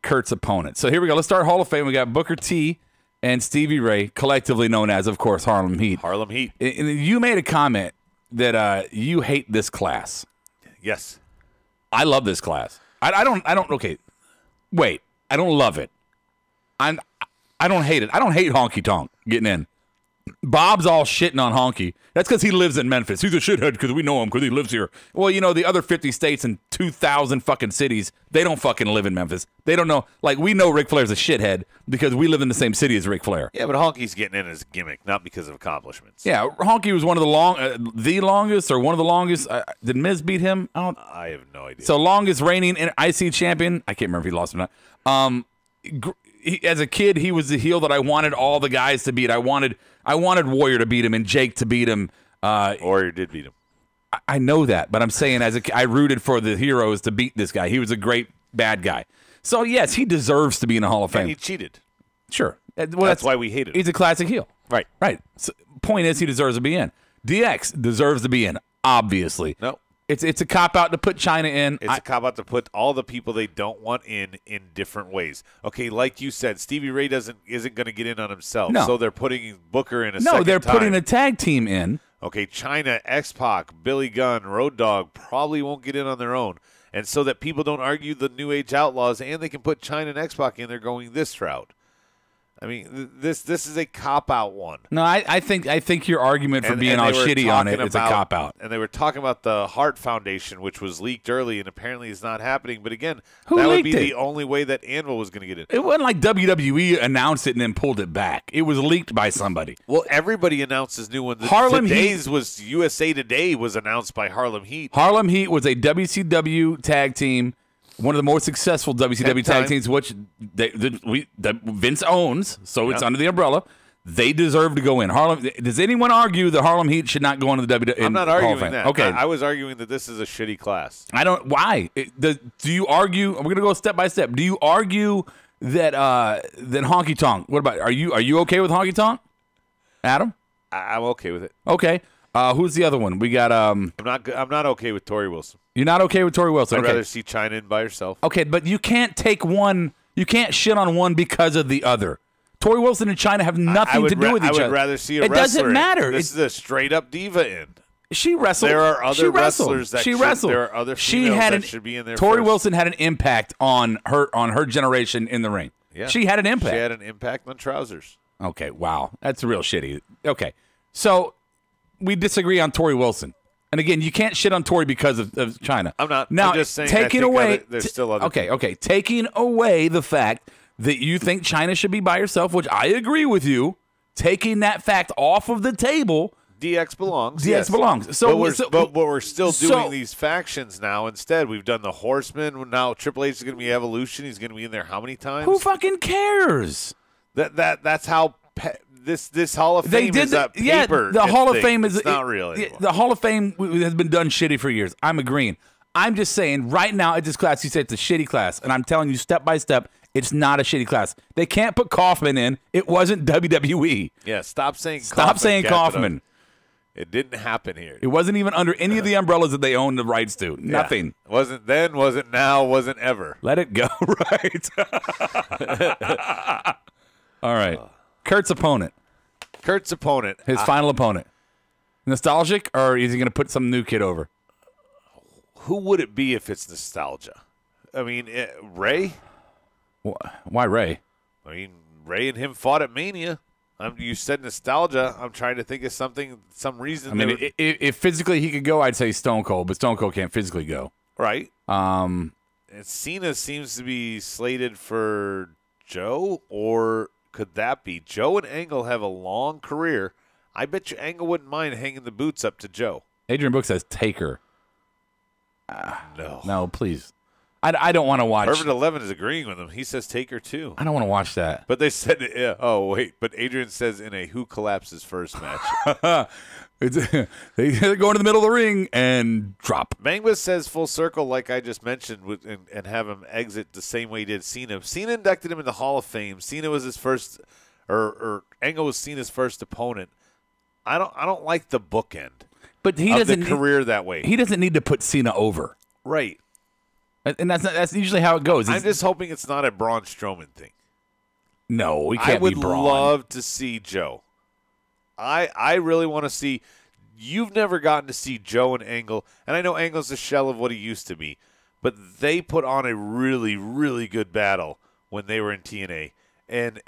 Kurt's opponent. So here we go. Let's start Hall of Fame. We got Booker T. and Stevie Ray, collectively known as, of course, Harlem Heat. Harlem Heat. And you made a comment that you hate this class. Yes. I love this class. I don't. Okay, wait. I don't love it. I don't hate it. I don't hate Honky Tonk getting in. Bob's all shitting on Honky. That's because he lives in Memphis. He's a shithead because we know him because he lives here. Well, the other 50 states and 2,000 fucking cities, they don't fucking live in Memphis. They don't know. Like, we know Ric Flair's a shithead because we live in the same city as Ric Flair. Yeah, but Honky's getting in as a gimmick, not because of accomplishments. Yeah, Honky was one of the longest or one of the longest. Did Miz beat him? I have no idea. So, longest reigning IC champion. I can't remember if he lost or not. As a kid, he was the heel that I wanted all the guys to beat. I wanted Warrior to beat him and Jake to beat him. Warrior did beat him. I know that, but I'm saying I rooted for the heroes to beat this guy. He was a great bad guy. So, yes, he deserves to be in the Hall of Fame. And he cheated. Sure. Well, that's why we hated him. He's a classic heel. Right. Right. So, point is, he deserves to be in. DX deserves to be in, obviously. No. It's a cop-out to put China in. It's a cop-out to put all the people they don't want in different ways. Okay, like you said, Stevie Ray isn't going to get in on himself. No. So they're putting Booker in a second No, they're time. putting a tag team in. Okay, China, X-Pac, Billy Gunn, Road Dogg probably won't get in on their own. And so that people don't argue the New Age Outlaws and they can put China and X-Pac in, they're going this route. I mean, this is a cop-out one. No, I think your argument for being all shitty on it is a cop-out. And they were talking about the Hart Foundation, which was leaked early and apparently is not happening. But again, Who that would leaked be it? the only way that Anvil was going to get in. It wasn't like WWE announced it and then pulled it back. It was leaked by somebody. Well, everybody announces new ones. Harlem Today's was USA Today was announced by Harlem Heat. Harlem Heat was a WCW tag team, one of the more successful WCW tag teams, which Vince owns, so it's under the umbrella. They deserve to go in. Does anyone argue that Harlem Heat should not go into the WWE? I'm not arguing that. Okay, I was arguing that this is a shitty class. I don't. Why? Do you argue? We're gonna go step by step. Do you argue that Honky Tonk? What about? Are you okay with Honky Tonk, Adam? I'm okay with it. Okay. Who's the other one? We got. I'm not okay with Tori Wilson. You're not okay with Tori Wilson. I'd rather see China in by herself. Okay, but you can't take one. You can't shit on one because of the other. Tori Wilson and China have nothing to do with each other. I would rather see a wrestler. It doesn't matter. This is a straight up diva in. She wrestled. There are other wrestlers that she wrestled. There are other females that should be in there. Tori first. Wilson had an impact on her generation in the ring. Yeah. She had an impact. She had an impact on trousers. Okay, wow, that's real shitty. Okay, so we disagree on Tori Wilson. And again, you can't shit on Tori because of China. I'm not. Now, I'm just saying. taking away, there's still other. Okay. Taking away the fact that you think China should be by herself, which I agree with you. Taking that fact off of the table, DX belongs. DX belongs. So, but we're still doing these factions now. Instead, we've done the Horsemen. Now Triple H is going to be Evolution. He's going to be in there how many times? Who fucking cares? That's how. This Hall of Fame is a paper. Yeah, the Hall of Fame is not real anymore. The Hall of Fame has been done shitty for years. I'm agreeing. I'm just saying right now at this class, you say it's a shitty class, and I'm telling you step by step, it's not a shitty class. They can't put Kaufman in. It wasn't WWE. Yeah, stop saying Kaufman. It didn't happen here. It wasn't even under any of the umbrellas that they owned the rights to. Nothing. Yeah. Wasn't then, wasn't now, wasn't ever. Let it go, right? All right. Kurt's opponent. His final opponent. Nostalgic, or is he going to put some new kid over? Who would it be if it's nostalgia? I mean, Ray? Why Ray? I mean, Ray and him fought at Mania. You said nostalgia. I'm trying to think of some reason. I mean, if physically he could go, I'd say Stone Cold, but Stone Cold can't physically go. Right. And Cena seems to be slated for Joe, or could that be? Joe and Angle have a long career. I bet you Angle wouldn't mind hanging the boots up to Joe. Adrian Book says Taker. No. No, please. I don't want to watch. Perfect 11 is agreeing with him. He says Taker too. I don't want to watch that. But they said, oh, wait. But Adrian says in a who collapses first match. They go into the middle of the ring and drop. Mangwas says full circle, like I just mentioned, and have him exit the same way he did Cena. Cena inducted him in the Hall of Fame. Cena was his first, or Angle was Cena's first opponent. I don't like the bookend. But he doesn't the career that way. He doesn't need to put Cena over. Right. And that's usually how it goes. I'm just hoping it's not a Braun Strowman thing. No, he can't be Braun. I would love to see Joe. I really want to see. You've never gotten to see Joe and Angle, and I know Angle's a shell of what he used to be, but they put on a really, really good battle when they were in TNA, and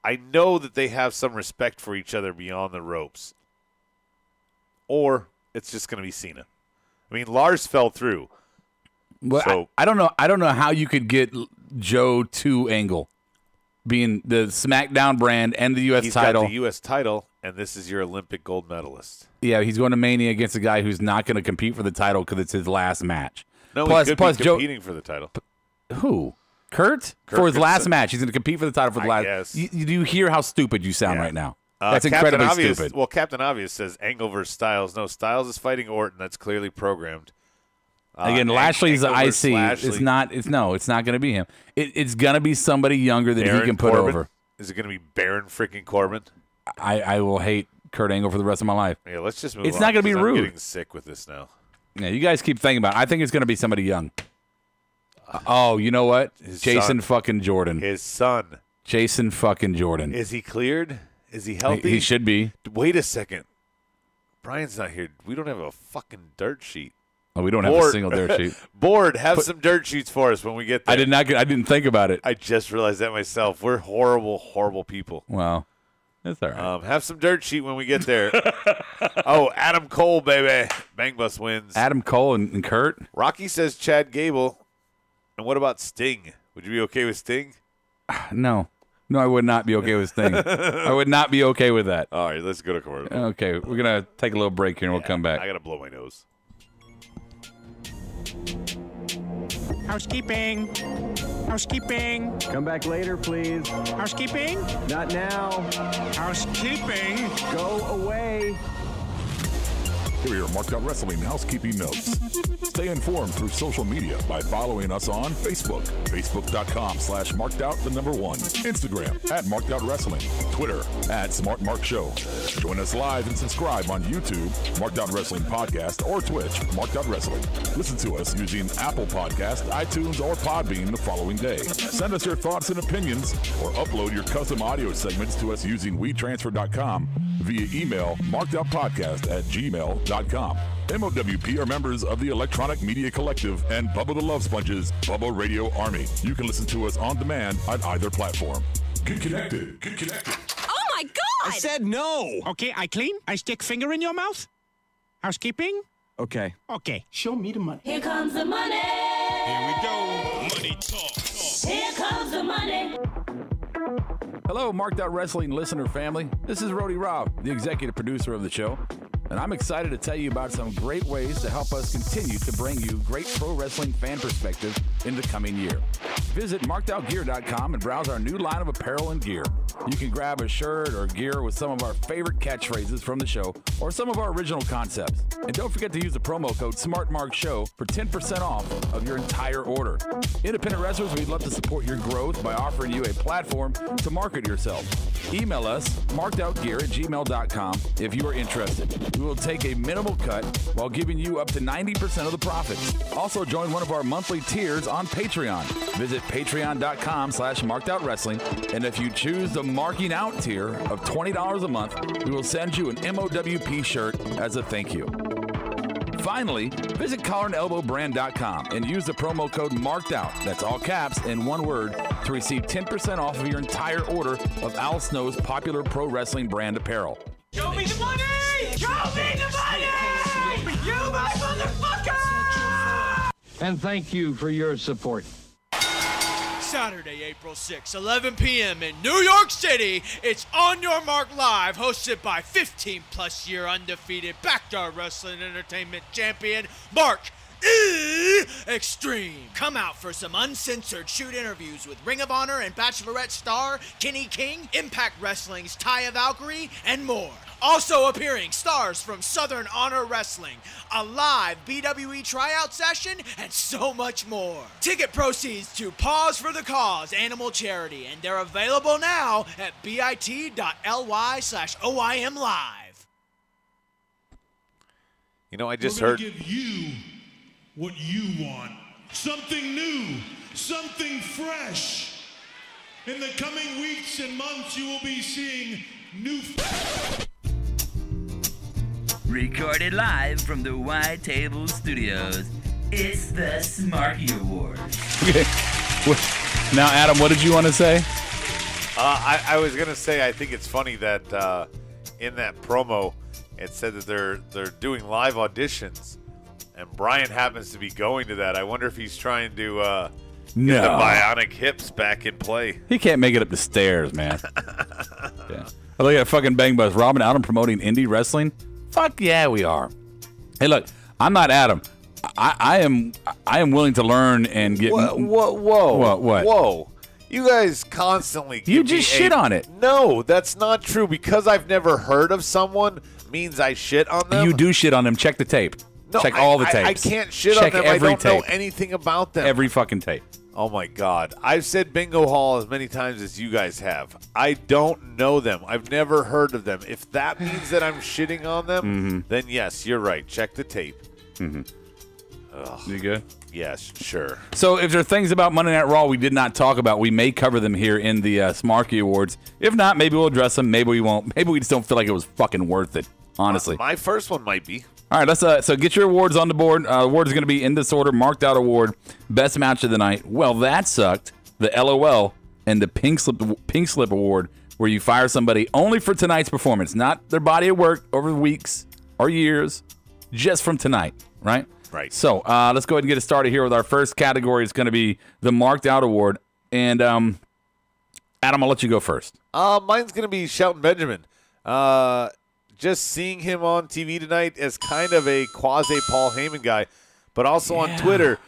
I know that they have some respect for each other beyond the ropes. Or it's just going to be Cena. I mean, Lars fell through. Well, so I don't know. I don't know how you could get Joe to Angle, being the SmackDown brand and the U.S. title. Got the U.S. title, and this is your Olympic gold medalist. Yeah, he's going to Mania against a guy who's not going to compete for the title because it's his last match. No, plus, he could plus be competing for the title. Who? Kurt for his last match. He's going to compete for the title for the last. Guess. You hear how stupid you sound right now? That's Captain incredibly Obvious, stupid. Well, Captain Obvious says Angle versus Styles. No, Styles is fighting Orton. That's clearly programmed. Again, Lashley's the IC. Lashley. It's not going to be him. It's going to be somebody younger that Baron he can put Corbin. over. Is it going to be Baron freaking Corbin? I will hate Kurt Angle for the rest of my life. Yeah, let's just move It's on. not going to be rude. I'm getting sick with this now. Yeah, you guys keep thinking about it. I think it's going to be somebody young. Oh, you know what? Jason fucking Jordan. His son. Jason fucking Jordan. Is he cleared? Is he healthy? He should be. Wait a second. Brian's not here. We don't have a fucking dirt sheet. Oh, we don't have a single dirt sheet. Board, have some dirt sheets for us when we get there. I didn't think about it. I just realized that myself. We're horrible, horrible people. Wow. That's all right. Have some dirt sheet when we get there. Oh, Adam Cole, baby. Bang Bus wins. Adam Cole and Kurt? Rocky says Chad Gable. And what about Sting? Would you be okay with Sting? No. No, I would not be okay with Sting. I would not be okay with that. All right, let's go to commercial. Okay, we're going to take a little break here and we'll come back. I got to blow my nose. Housekeeping. Housekeeping. Come back later, please. Housekeeping. Not now. Housekeeping. Go away. Here are your Markedoutwrestling housekeeping notes. Stay informed through social media by following us on Facebook, facebook.com/markedout1. Instagram @markedoutwrestling, Twitter @SmartMarkShow. Join us live and subscribe on YouTube, Marked Out Wrestling Podcast, or Twitch, Marked Out Wrestling. Listen to us using Apple Podcast, iTunes, or Podbean the following day. Send us your thoughts and opinions, or upload your custom audio segments to us using WeTransfer.com via email, markedoutpodcast@gmail.com. MOWP are members of the Electronic Media Collective and Bubba the Love Sponges, Bubba Radio Army. You can listen to us on demand on either platform. Get connected. Get connected. Oh my God! I said no. Okay, I clean. I stick finger in your mouth. Housekeeping. Okay. Okay. Show me the money. Here comes the money. Here we go. Money talk. Here comes the money. Hello, Marked Out Wrestling listener family. This is Roddy RAW, the executive producer of the show, and I'm excited to tell you about some great ways to help us continue to bring you great pro wrestling fan perspective in the coming year. Visit markedoutgear.com and browse our new line of apparel and gear. You can grab a shirt or gear with some of our favorite catchphrases from the show or some of our original concepts. And don't forget to use the promo code SmartMarkShow for 10% off of your entire order. Independent wrestlers, we'd love to support your growth by offering you a platform to market yourself. Email us, markedoutgear@gmail.com, if you are interested. We will take a minimal cut while giving you up to 90% of the profits. Also, join one of our monthly tiers on Patreon. Visit patreon.com/markedoutwrestling, and if you choose the Marking Out tier of $20 a month, we will send you an MOWP shirt as a thank you. Finally, visit collarandelbowbrand.com and use the promo code MARKEDOUT, that's all caps and one word, to receive 10% off of your entire order of Al Snow's popular pro wrestling brand apparel. Show me the money! Show me the money! You my motherfucker! And thank you for your support. Saturday, April 6, 11 p.m. in New York City, it's On Your Mark Live, hosted by 15-plus year undefeated Backyard Wrestling Entertainment champion, Mark Extreme. Come out for some uncensored shoot interviews with Ring of Honor and Bachelorette star Kenny King, Impact Wrestling's Taya Valkyrie, and more. Also appearing stars from Southern Honor Wrestling, a live BWE tryout session, and so much more. Ticket proceeds to Pause for the Cause Animal Charity, and they're available now at bit.ly/OIM Live. You know, I just We're heard. Give you what you want. Something new, something fresh. In the coming weeks and months, you will be seeing new... Recorded live from the White Table Studios, it's the Smarky Awards. Okay. Now, Adam, what did you want to say? I was going to say I think it's funny that in that promo, it said that they're doing live auditions, and Brian happens to be going to that. I wonder if he's trying to get the bionic hips back in play. He can't make it up the stairs, man. Yeah. I look at fucking Bang Bus. Robin Adam promoting indie wrestling? Fuck yeah, we are. Hey, look, I'm not Adam. I am willing to learn and get. Whoa! You guys constantly. You just shit on it. No, that's not true. Because I've never heard of someone means I shit on them. You do shit on them. Check the tape. No, check all the tapes. I can't shit on them. I don't know anything about them. Every fucking tape. Oh my God! I've said Bingo Hall as many times as you guys have. I don't know them. I've never heard of them. If that means that I'm shitting on them, then yes, you're right. Check the tape. You good? Yes, sure. So if there are things about Monday Night Raw we did not talk about, we may cover them here in the Smarky Awards. If not, maybe we'll address them. Maybe we won't. Maybe we just don't feel like it was fucking worth it, honestly. My first one might be. All right, let's so get your awards on the board. Award is going to be in this order. Marked out award, best match of the night. Well, that sucked. The LOL and the Pink Slip Award, where you fire somebody only for tonight's performance, not their body of work over weeks or years, just from tonight, right? Right. So let's go ahead and get it started here with our first category. It's going to be the Marked Out Award. And Adam, I'll let you go first. Mine's going to be Shelton Benjamin. Just seeing him on TV tonight as kind of a quasi-Paul Heyman guy, but also on Twitter,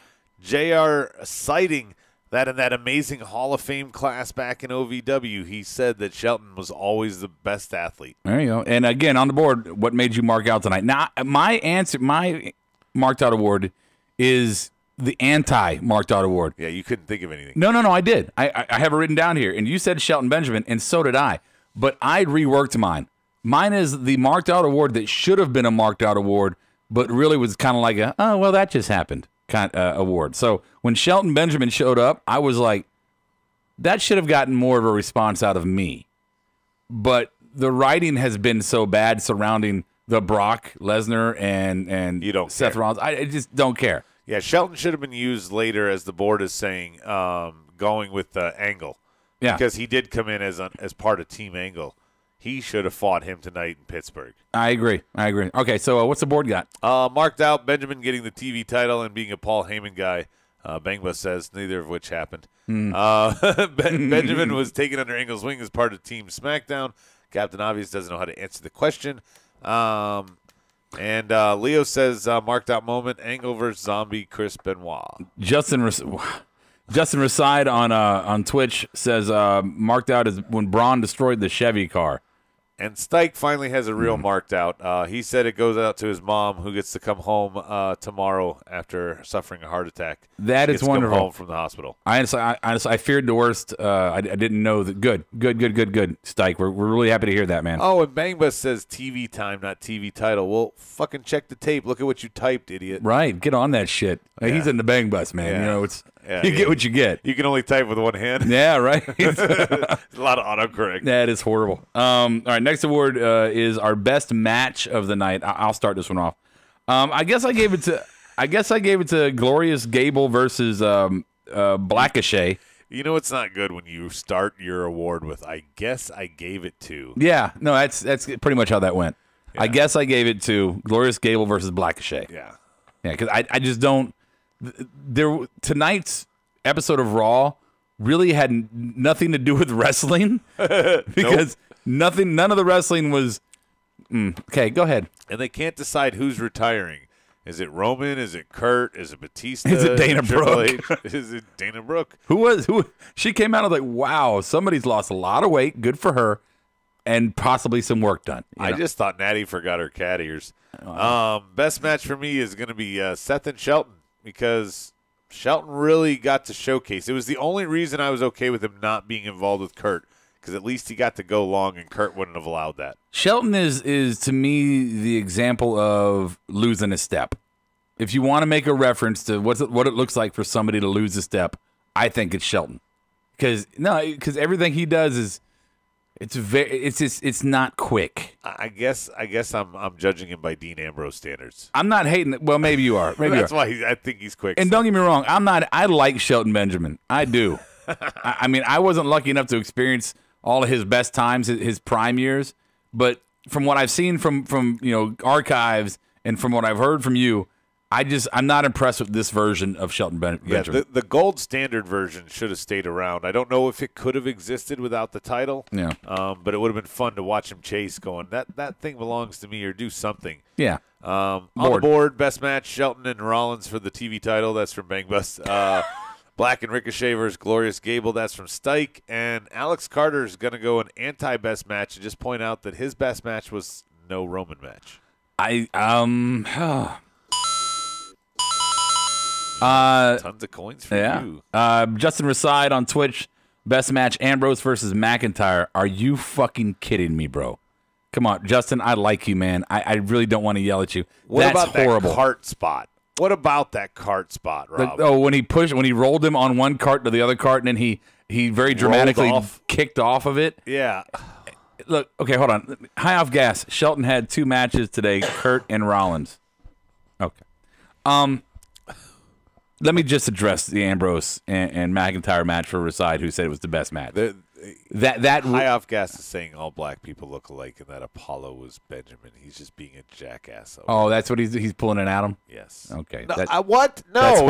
JR citing that in that amazing Hall of Fame class back in OVW, he said that Shelton was always the best athlete. There you go. And again, on the board, what made you mark out tonight? Now, my marked out award is the anti-marked out award. Yeah, you couldn't think of anything. No, I did. I have it written down here. And you said Shelton Benjamin, and so did I. But I reworked mine. Mine is the marked out award that should have been a marked out award, but really was kind of like a, oh, well, that just happened kind of award. So when Shelton Benjamin showed up, I was like, that should have gotten more of a response out of me. But the writing has been so bad surrounding the Brock Lesnar and you don't Seth Rollins. I just don't care. Yeah, Shelton should have been used later, as the board is saying, going with Angle. Yeah. Because he did come in as part of Team Angle. He should have fought him tonight in Pittsburgh. I agree. Okay, so what's the board got? Marked out Benjamin getting the TV title and being a Paul Heyman guy. Bangba says neither of which happened. Benjamin was taken under Angle's wing as part of Team SmackDown. Captain Obvious doesn't know how to answer the question. And Leo says marked out moment, Angle versus Zombie Chris Benoit. Justin Reside on Twitch says marked out is when Braun destroyed the Chevy car. And Stike finally has a real marked out. He said it goes out to his mom, who gets to come home tomorrow after suffering a heart attack. That is wonderful. Come home from the hospital. I feared the worst. I didn't know that. Good, Stike. We're really happy to hear that, man. Oh, and Bangbus says TV time, not TV title. Well, fucking check the tape. Look at what you typed, idiot. Right. Get on that shit. Yeah. He's in the Bangbus, man. Yeah. You know, get what you get. You can only type with one hand. Yeah, right. There's a lot of autocorrect. That is horrible. All right, next award is our best match of the night. I'll start this one off. I guess I gave it to Glorious Gable versus Blackachet. You know it's not good when you start your award with "I guess I gave it to." Yeah, no, that's pretty much how that went. Yeah. I guess I gave it to Glorious Gable versus Blackachet. Yeah, because I just don't. Tonight's episode of Raw really had nothing to do with wrestling because none of the wrestling was okay. Go ahead. And they can't decide who's retiring. Is it Roman? Is it Kurt? Is it Batista? Is it Dana Brooke? Is it Dana Brooke? Who? She came out of like, wow, somebody's lost a lot of weight. Good for her, and possibly some work done. I just thought Natty forgot her cat ears. Best match for me is going to be Seth and Shelton, because Shelton really got to showcase. It was the only reason I was okay with him not being involved with Kurt, because at least he got to go long, and Kurt wouldn't have allowed that. Shelton is to me the example of losing a step. If you want to make a reference to what it looks like for somebody to lose a step, I think it's Shelton. because everything he does is it's not quick. I guess I'm judging him by Dean Ambrose standards. I'm not hating. Well, maybe you are. Maybe that's why I think he's quick. And don't get me wrong, I'm not. I like Shelton Benjamin. I do. I mean, I wasn't lucky enough to experience all of his best times, his prime years, but from what I've seen from archives and from what I've heard from you, I'm not impressed with this version of Shelton Benjamin. Yeah, the gold standard version should have stayed around. I don't know if it could have existed without the title. Yeah. But it would have been fun to watch him chase going, that thing belongs to me, or do something. Yeah. On the board, best match, Shelton and Rollins for the TV title. That's from Bang Bus. Black and Ricochet versus Glorious Gable. That's from Stike. And Alex Carter is going to go an anti-best match and just point out that his best match was no Roman match. Tons of coins for you. Justin Reside on Twitch. Best match, Ambrose versus McIntyre. Are you fucking kidding me, bro? Come on, Justin. I like you, man. I really don't want to yell at you. What That's about horrible. that cart spot? What about that cart spot, Rob? When he rolled him on one cart to the other cart, and then he very dramatically kicked off of it. Yeah. Look, okay, hold on. High off gas. Shelton had 2 matches today, Kurt and Rollins. Okay. Let me just address the Ambrose and McIntyre match for Reside, who said it was the best match. That High off gas is saying all black people look alike, and that Apollo was Benjamin. He's just being a jackass. Oh, that's what he's pulling it at him? Yes. Okay. No, what? No.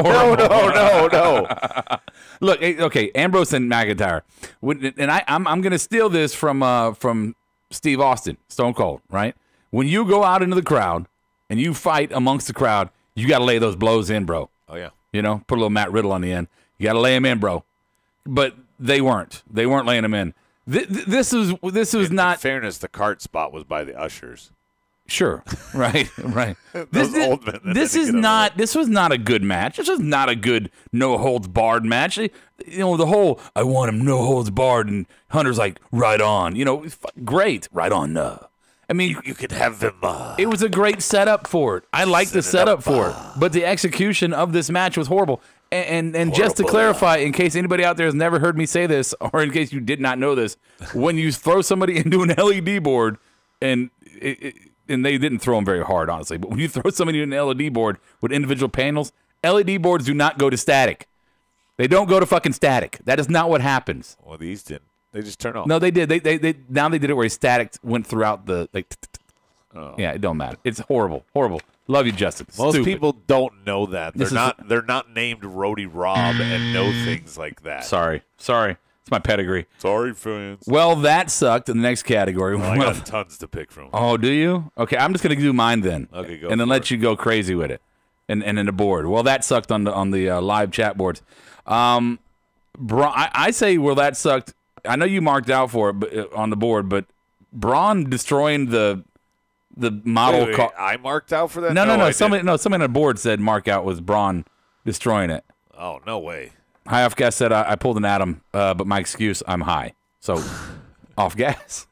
Look, okay, Ambrose and McIntyre, and I'm going to steal this from Steve Austin, Stone Cold, right? When you go out into the crowd and you fight amongst the crowd, you got to lay those blows in, bro. Oh yeah. Put a little Matt Riddle on the end. You got to lay him in, bro. But they weren't. They weren't laying him in. This was not. In fairness, the cart spot was by the ushers. Sure. Right. Those old men. This was not a good match. This was not a good no holds barred match. The whole I want him no holds barred, and Hunter's like right on. Great, right on. I mean, you could have them. It was a great setup for it. I like the setup for it, but the execution of this match was horrible. And just to clarify, in case anybody out there has never heard me say this, or in case you did not know this, when you throw somebody into an LED board, and they didn't throw them very hard, honestly, but when you throw somebody into an LED board with individual panels, LED boards do not go to static. They don't go to fucking static. That is not what happens. Well, these didn't. They just turn off. No, they did. They now they did it where static went throughout the Yeah, it don't matter. It's horrible. Love you, Justin. Most people don't know that. They're not named Rody Rob and know things like that. Sorry. It's my pedigree. Sorry, fans. Well, that sucked in the next category. I got tons to pick from. Oh, do you? Okay, I'm just going to do mine then. Okay, go. And then let you go crazy with it. And then the board. Well, that sucked on the live chat boards. I say, well, that sucked. I know you marked out for it on the board, but Braun destroying the model car. I marked out for that? No. Somebody on the board said mark out was Braun destroying it. Oh, no way. High off gas said I pulled an Adam, but my excuse, I'm high. So off gas.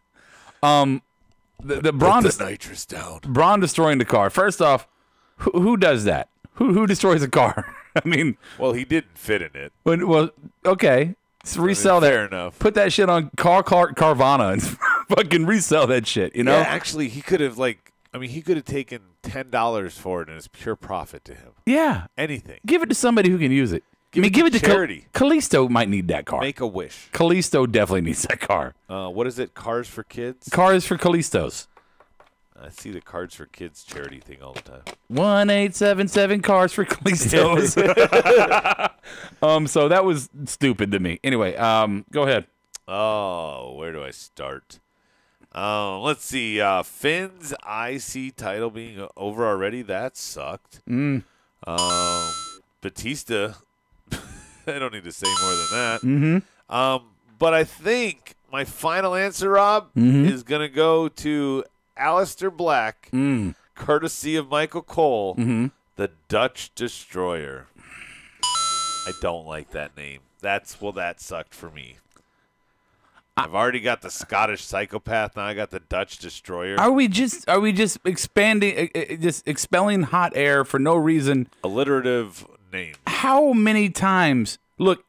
The Braun Put the nitrous down. Braun destroying the car. First off, who does that? Who destroys a car? I mean, well, he didn't fit in it. Well, okay. Resell that. Fair enough. Put that shit on Carvana and fucking resell that shit, you know? Yeah, actually, he could have, he could have taken $10 for it and it's pure profit to him. Yeah. Anything. Give it to somebody who can use it. Give it to charity. Kalisto might need that car. Make a wish. Kalisto definitely needs that car. What is it? Cars for Kids? Cars for Kalistos. I see the Cards for Kids charity thing all the time. 1877 Cars for Kalistos. So that was stupid to me. Anyway, go ahead. Oh, where do I start? Let's see. Finn's IC title being over already. That sucked. Batista. I don't need to say more than that. Mm-hmm. But I think my final answer, Rob, is going to go to Aleister Black, courtesy of Michael Cole, the Dutch Destroyer. I don't like that name. That sucked for me. I've already got the Scottish Psychopath. Now I got the Dutch Destroyer. Are we just expanding, just expelling hot air for no reason? Alliterative name. How many times? Look,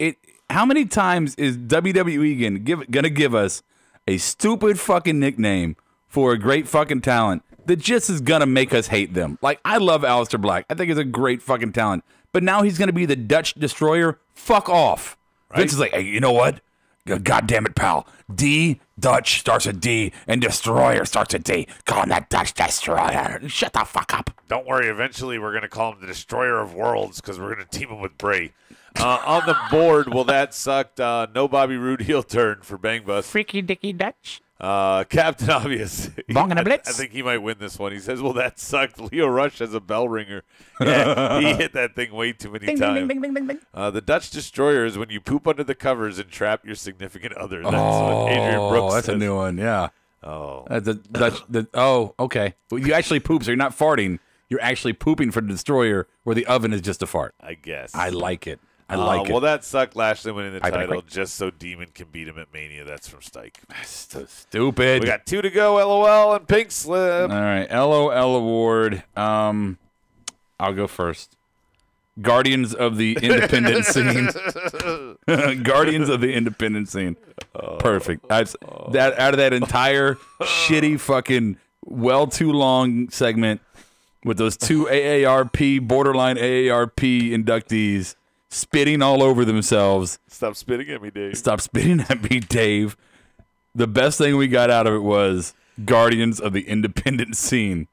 how many times is WWE gonna give us a stupid fucking nickname for a great fucking talent that just is gonna make us hate them? Like, I love Aleister Black. I think he's a great fucking talent. But now he's gonna be the Dutch Destroyer? Fuck off. Right? Vince is like, hey, you know what? God damn it, pal. Dutch starts with D, and Destroyer starts with D. Call him that Dutch Destroyer. Shut the fuck up. Don't worry. Eventually, we're going to call him the Destroyer of Worlds because we're going to team him with Bray. On the board, well, that sucked. No Bobby Roode heel turn for Bang Bus. Freaky Dicky Dutch. Captain Obvious. Bong and a blitz. I think he might win this one. He says, well, that sucked. Leo Rush has a bell ringer. Yeah, he hit that thing way too many times. Ding, ding, ding, ding, ding. The Dutch Destroyer is when you poop under the covers and trap your significant other. That's what Adrian Brooks that's says. a new one, yeah. Oh. Okay. Well, you actually poop, so you're not farting. You're actually pooping for the Destroyer where the oven is just a fart. I guess. I like it. I like it. Well, that sucked. Lashley winning the title just so Demon can beat him at Mania. That's from Stike. So stupid. We got 2 to go. LOL and Pink Slip. All right. LOL award. I'll go first. Guardians of the independent scene. Guardians of the independent scene. Perfect. Out of that entire shitty fucking well too long segment with those 2 borderline AARP inductees spitting all over themselves. Stop spitting at me, Dave. Stop spitting at me, Dave. The best thing we got out of it was Guardians of the independent scene.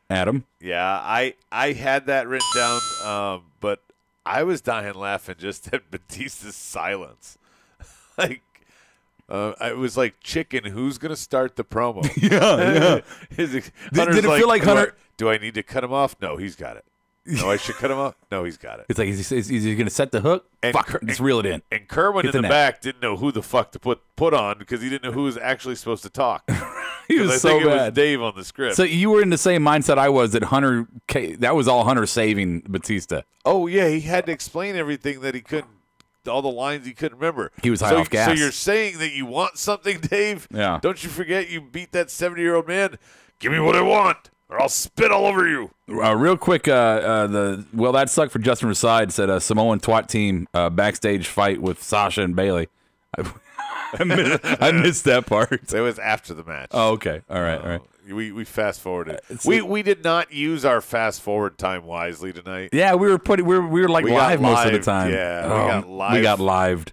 Adam? Yeah, I had that written down, but I was dying laughing just at Batista's silence. Like, it was like chicken. Who's going to start the promo? Yeah. Did it feel like Hunter? Do I need to cut him off? No, he's got it. No, I should cut him off? No, he's got it. It's like, is he going to set the hook? Fuck, just reel it in. And Kerwin Hit in the net. back didn't know who the fuck to put on because he didn't know who was actually supposed to talk. He was so I think it was bad. Dave on the script. So you were in the same mindset I was that that was all Hunter saving Batista. Oh, yeah, he had to explain everything that he couldn't, all the lines he couldn't remember. He was high off gas. So you're saying that you want something, Dave? Yeah. Don't you forget you beat that 70-year-old man? Give me what I want, or I'll spit all over you. Real quick, that sucked for Justin Reside said Samoan twat team backstage fight with Sasha and Bailey. I missed that part. It was after the match. Oh, okay. All right. We fast forwarded. We did not use our fast forward time wisely tonight. Yeah, we were live most of the time. Yeah, we got live. We got lived.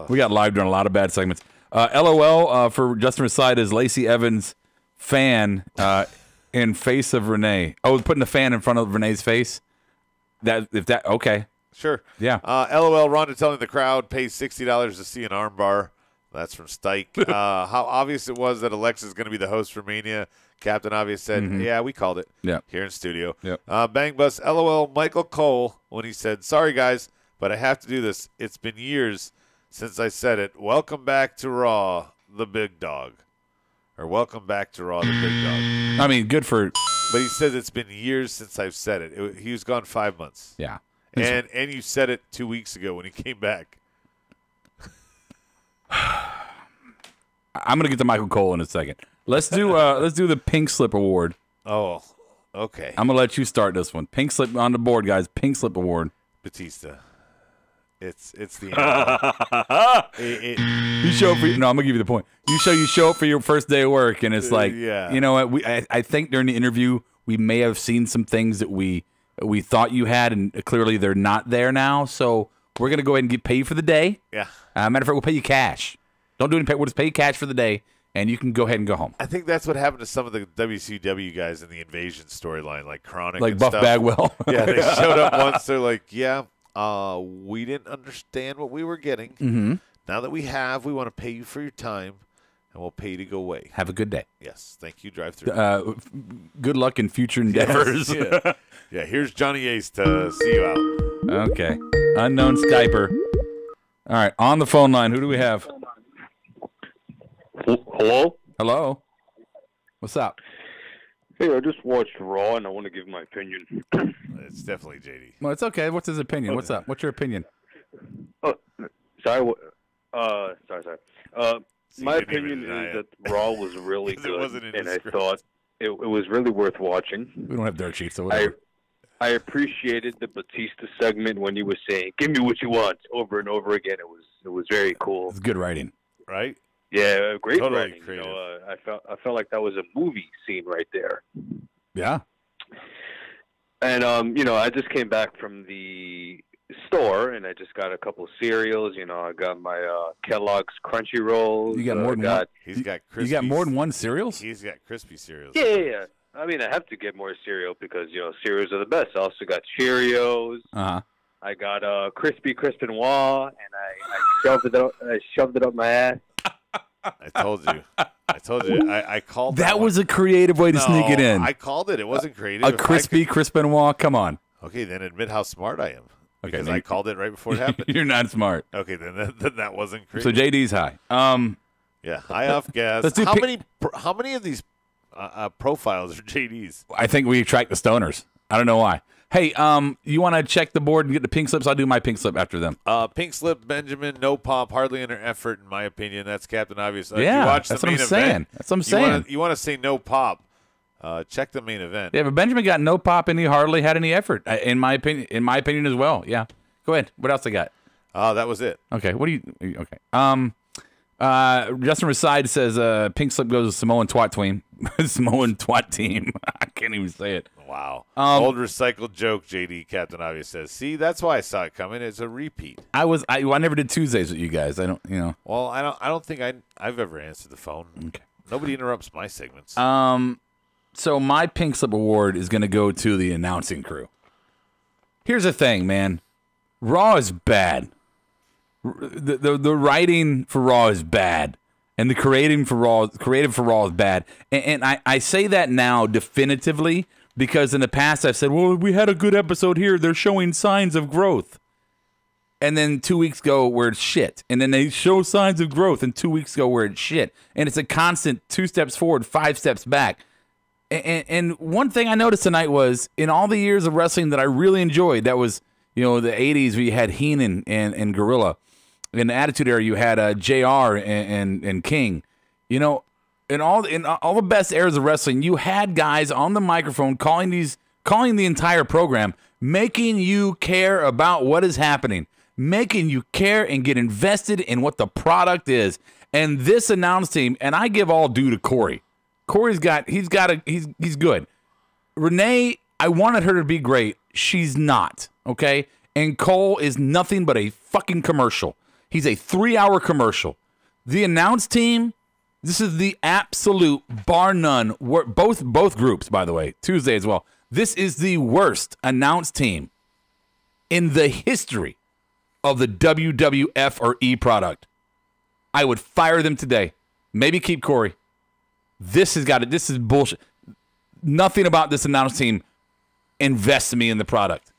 We got live during a lot of bad segments. LOL for Justin Reside is Lacey Evans fan in face of Renee. Oh, putting the fan in front of Renee's face. Okay. Sure. Yeah. LOL. Rhonda telling the crowd pays $60 to see an armbar. That's from Stike. How obvious it was that Alexa's going to be the host for Mania. Captain Obvious said, yeah, we called it here in studio. Yep. Bang Bus, LOL, Michael Cole, when he said, sorry, guys, but I have to do this. It's been years since I said it. Welcome back to Raw, the big dog. Or welcome back to Raw, the big dog. I mean, good for... But he says it's been years since I've said it. He was gone 5 months. Yeah. And you said it 2 weeks ago when he came back. I'm gonna get to Michael Cole in a second. Let's do the Pink Slip Award. Oh, okay. I'm gonna let you start this one. Pink Slip on the board, guys. Pink Slip Award. Batista. It's the you show up for no. I'm gonna give you the point. You show up for your first day of work, and it's like, you know what? I think during the interview we may have seen some things that we thought you had, and clearly they're not there now. So we're gonna go ahead and pay you for the day. Yeah. Matter of fact, we'll pay you cash. Don't do any pay. We'll just pay you cash for the day, and you can go ahead and go home. I think that's what happened to some of the WCW guys in the Invasion storyline, like Chronic, like and Buff stuff. Bagwell. Yeah, they showed up once. They're like, yeah, we didn't understand what we were getting. Mm-hmm. Now that we have, we want to pay you for your time, and we'll pay you to go away. Have a good day. Yes, thank you. Drive through. Good luck in future endeavors. Yes, yeah. Here's Johnny Ace to see you out. Okay. Unknown Skyper. All right, on the phone line, who do we have? Hello? What's up? Hey, I just watched Raw, and I want to give my opinion. It's definitely JD. Well, it's okay. What's his opinion? What's up? What's your opinion? Sorry. My opinion is that Raw was really good, and I thought it was really worth watching. We don't have dirt sheets, so whatever. I appreciated the Batista segment when he was saying, "Give me what you want" over and over again. It was very cool. It's good writing, right? Yeah, great Totally writing. I felt like that was a movie scene right there. Yeah. And I just came back from the store and I just got a couple of cereals. I got my Kellogg's Crunchy Rolls. You got more than one. He's got Crispy. You got more than one cereals? He's got crispy cereals. Yeah. I mean, I have to get more cereal because cereals are the best. I also got Cheerios. I got Crispy Noir, and I shoved it up my ass. I told you. I called that was a creative way to sneak it in. I called it. It wasn't creative. A crispy Noir. Come on. Okay, then admit how smart I am. Okay, because I called it right before it happened. You're not smart. Okay, then that wasn't creative. So JD's high. Yeah, high off gas. How many of these profiles are JD's? I think we attract the stoners. I don't know why. Hey, you want to check the board and get the pink slips? I'll do my pink slip after them. Pink slip, Benjamin, no pop, hardly under effort, in my opinion. That's Captain Obvious. Yeah, you watch that's the what main I'm saying. event, That's what I'm saying. You want to say no pop, check the main event. Yeah, but Benjamin got no pop and he hardly had any effort, in my opinion as well. Yeah. Go ahead. What else I got? That was it. Okay. What do you? Okay. Justin Reside says pink slip goes to Samoan Twat Team. Samoan Twat Team. I can't even say it. Wow. Old recycled joke, JD. Captain Obvious says. See, that's why I saw it coming. It's a repeat. I never did Tuesdays with you guys. I don't. Well, I don't think I've ever answered the phone. Okay. Nobody interrupts my segments. So my pink slip award is going to go to the announcing crew. Here's the thing, man. Raw is bad. The writing for Raw is bad, and the creative for Raw is bad. And I say that now definitively because in the past I've said, well, we had a good episode here. They're showing signs of growth. And then 2 weeks ago where it's shit. And then they show signs of growth and 2 weeks ago where it's shit. And it's a constant 2 steps forward, 5 steps back. And one thing I noticed tonight was in all the years of wrestling that I really enjoyed, that was, the 80s where you had Heenan and Gorilla. In the Attitude Era, you had JR and King. In all the best eras of wrestling, you had guys on the microphone calling the entire program, making you care about what is happening, making you care and get invested in what the product is. And this announce team, and I give all due to Corey. Corey's he's good. Renee, I wanted her to be great. She's not, okay? And Cole is nothing but a fucking commercial. He's a 3-hour commercial. The announce team, this is the absolute, bar none, both groups, by the way, Tuesday as well. This is the worst announce team in the history of the WWF or E product. I would fire them today. Maybe keep Corey. This is bullshit. Nothing about this announce team invests me in the product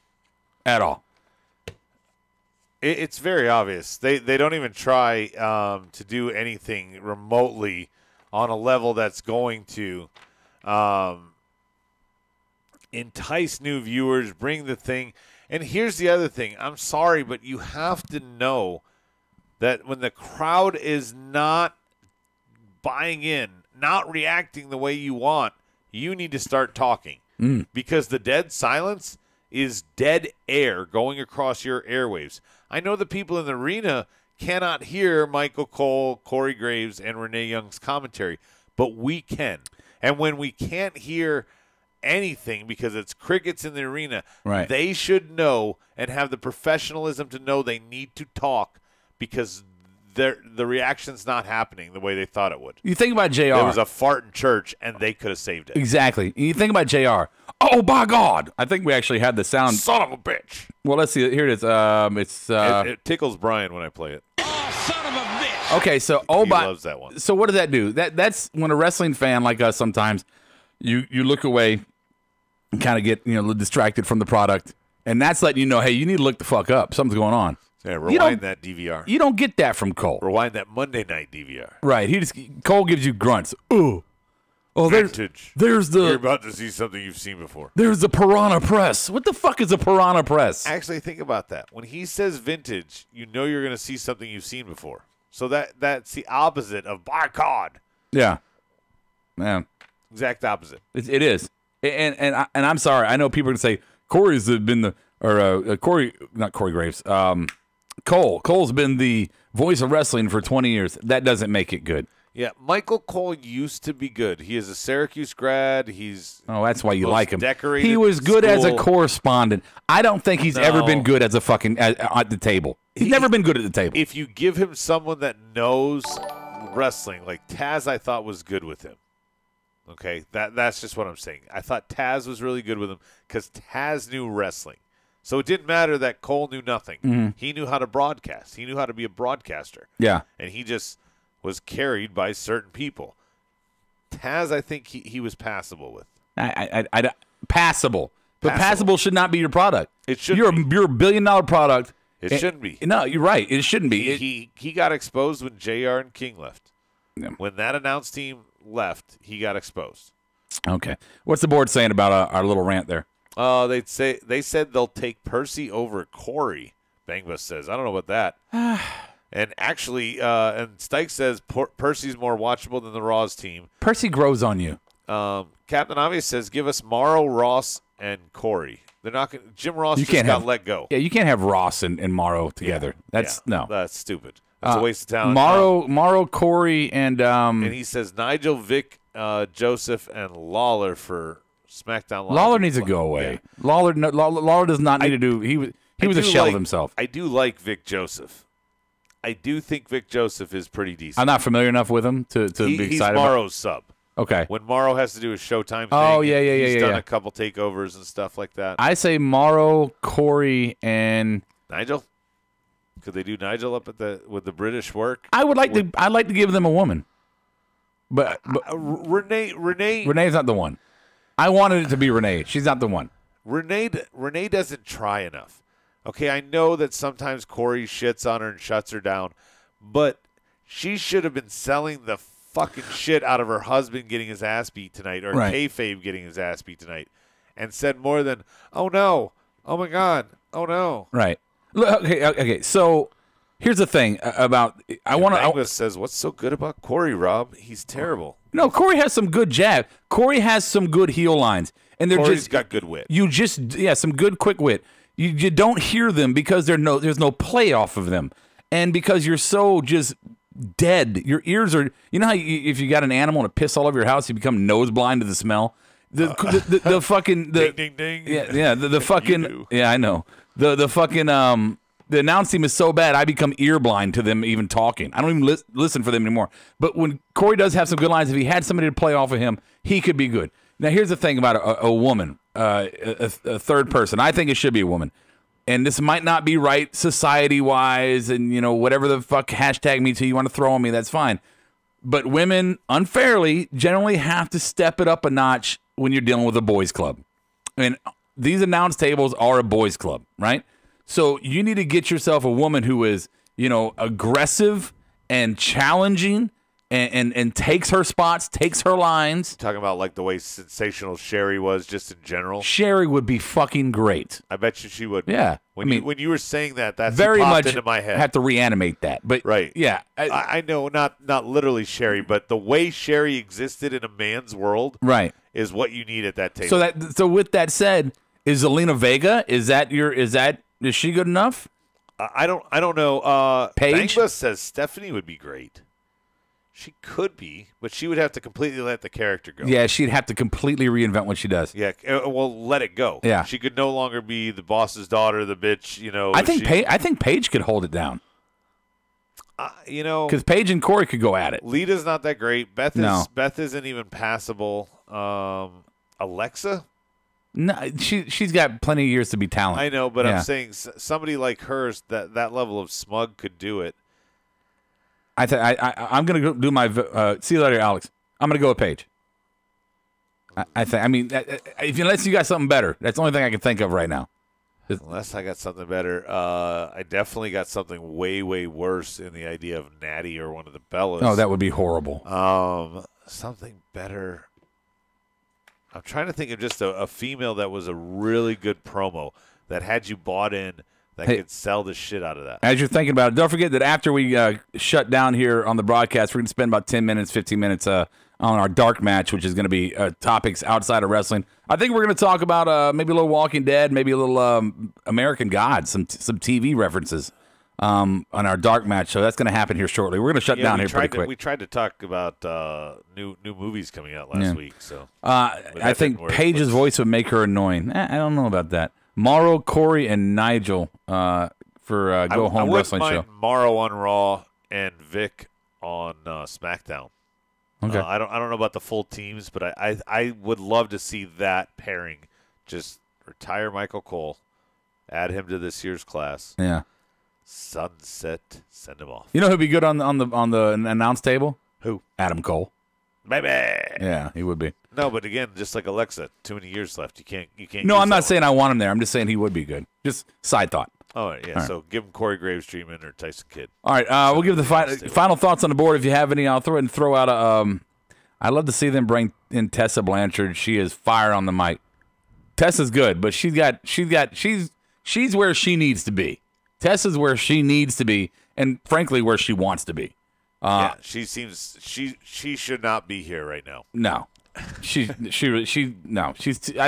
at all. It's very obvious. They don't even try to do anything remotely on a level that's going to entice new viewers, bring the thing. And here's the other thing. I'm sorry, but you have to know that when the crowd is not buying in, not reacting the way you want, you need to start talking. Because the dead silence is dead air going across your airwaves. I know the people in the arena cannot hear Michael Cole, Corey Graves, and Renee Young's commentary, but we can. And when we can't hear anything because it's crickets in the arena, right, they should know and have the professionalism to know they need to talk because the reaction's not happening the way they thought it would. You think about JR. There was a fart in church, and they could have saved it. Exactly. You think about JR. Oh, by God. I think we actually had the sound. Son of a bitch. Well, let's see. Here it is. It tickles Brian when I play it. Oh, son of a bitch. Okay, so he loves that one. So what does that do? That's when a wrestling fan like us sometimes, you look away and kind of get distracted from the product, and that's letting you know, hey, you need to look the fuck up. Something's going on. Yeah, rewind that DVR. You don't get that from Cole. Rewind that Monday night DVR. Right. Cole gives you grunts. Ooh. Oh, Vintage. There's the. You're about to see something you've seen before. There's the Piranha Press. What the fuck is a Piranha Press? Actually, think about that. When he says vintage, you know you're going to see something you've seen before. So that's the opposite of by God. Yeah. Man. Exact opposite. It is. And I'm sorry. I know people are going to say, Corey's been not Corey Graves. Cole's been the voice of wrestling for 20 years. That doesn't make it good. Yeah, Michael Cole used to be good. He is a Syracuse grad. That's why you like him. Decorated he was good as a correspondent. I don't think he's ever been good as a fucking at the table. He's never been good at the table. If you give him someone that knows wrestling, like Taz, I thought was good with him. Okay, that's just what I'm saying. I thought Taz was really good with him because Taz knew wrestling. So it didn't matter that Cole knew nothing. Mm-hmm. He knew how to broadcast. He knew how to be a broadcaster. Yeah. And he just was carried by certain people. Taz, I think he was passable with. Passable. But passable should not be your product. It should You're a $1 billion product. It shouldn't be. No, you're right. It shouldn't be. He got exposed when JR and King left. Yeah. When that announce team left, he got exposed. Okay. What's the board saying about our little rant there? They said they'll take Percy over Corey. Bangbus says, I don't know about that. And actually, and Stike says Percy's more watchable than the Raw's team. Percy grows on you. Captain Obvious says, give us Morrow, Ross, and Corey. They're not going. Jim Ross got let go. Yeah, you can't have Ross and Morrow together. No. That's stupid. That's a waste of talent. Morrow, Corey, and he says Nigel, Vic, Joseph, and Lawler for SmackDown Live. Lawler needs to go away. Yeah. Lawler does not need to do. He was a shell of himself. I do like Vic Joseph. I do think Vic Joseph is pretty decent. I'm not familiar enough with him to be excited. He's Morrow's sub. Okay. When Morrow has to do a Showtime thing, he's done a couple takeovers and stuff like that. I say Morrow, Corey, and Nigel. Could they do Nigel up with the British work? I'd like to give them a woman, but Renee's not the one. I wanted it to be Renee. She's not the one. Renee doesn't try enough. Okay, I know that sometimes Corey shits on her and shuts her down, but she should have been selling the fucking shit out of her husband getting his ass beat tonight, or kayfabe getting his ass beat tonight, and said more than, "Oh no, oh my god, oh no." Right. Look, okay. So here's the thing about Angus says, "What's so good about Corey, Rob? He's terrible." No, Corey has some good jab. Corey has some good heel lines, and Corey's got good wit. Some good quick wit. You don't hear them because there's no play off of them, and because you're so just dead. Your ears are. You know how if you got an animal and it piss all over your house, you become nose blind to the smell. The fucking ding ding ding. Yeah. The fucking I know. The fucking the announce team is so bad I become ear blind to them even talking. I don't even listen for them anymore. But when Corey does have some good lines, if he had somebody to play off of him, he could be good. Now here's the thing about a woman, a third person. I think it should be a woman. And this might not be right society-wise, and whatever the fuck hashtag me too you want to throw on me, that's fine. But women, unfairly, generally have to step it up a notch when you're dealing with a boys' club. And these announce tables are a boys' club, right? So you need to get yourself a woman who is, aggressive and challenging and takes her spots, takes her lines. Talking about like the way sensational Sherry was just in general. Sherry would be fucking great. I bet you she would. Yeah. When you were saying that, that's very popped much into my head. Have to reanimate that. But right. Yeah. I know not literally Sherry, but the way Sherry existed in a man's world is what you need at that table. So with that said, is Zelina Vega, is she good enough? I don't know. Paige Bangba says Stephanie would be great. She could be, but she would have to completely let the character go. Yeah, she'd have to completely reinvent what she does. Yeah, well, let it go. Yeah, she could no longer be the boss's daughter, the bitch. I think Paige could hold it down. Because Paige and Corey could go at it. Lita's not that great. Beth isn't even passable. Alexa. No, she's got plenty of years to be talented. I know, but I'm saying somebody like hers, that level of smug could do it. I'm going to do my see you later, Alex. I'm going to go with Paige. Unless you got something better. That's the only thing I can think of right now. Unless I got something better. I definitely got something way, way worse in the idea of Natty or one of the Bellas. Oh, that would be horrible. Something better. I'm trying to think of just a female that was a really good promo that had you bought in, that could sell the shit out of that. As you're thinking about it, don't forget that after we shut down here on the broadcast, we're going to spend about 10 minutes, 15 minutes on our dark match, which is going to be topics outside of wrestling. I think we're going to talk about maybe a little Walking Dead, maybe a little American Gods, some TV references on our dark match. So that's going to happen here shortly. We're going to shut down here pretty quick. We tried to talk about new movies coming out last week. So I think Paige's voice would make her annoying. I don't know about that. Morrow, Corey, and Nigel for Go Home Wrestling Show. Morrow on Raw and Vic on SmackDown. Okay. I don't know about the full teams, but I would love to see that pairing. Just retire Michael Cole, add him to this year's class. Yeah. Sunset, send him off. You know who'd be good on the announce table? Who? Adam Cole. Baby. Yeah, he would be. No, but again, just like Alexa, too many years left. You can't. No, I'm not saying I want him there. I'm just saying he would be good. Just side thought. Oh yeah. All right. So give him Corey Graves treatment or Tyson Kidd. All right, we'll give the final thoughts on the board. If you have any, I'll throw out a. I'd love to see them bring in Tessa Blanchard. She is fire on the mic. Tessa's good, but she's where she needs to be. Tessa's where she needs to be, and frankly, where she wants to be. Yeah, she should not be here right now. No, I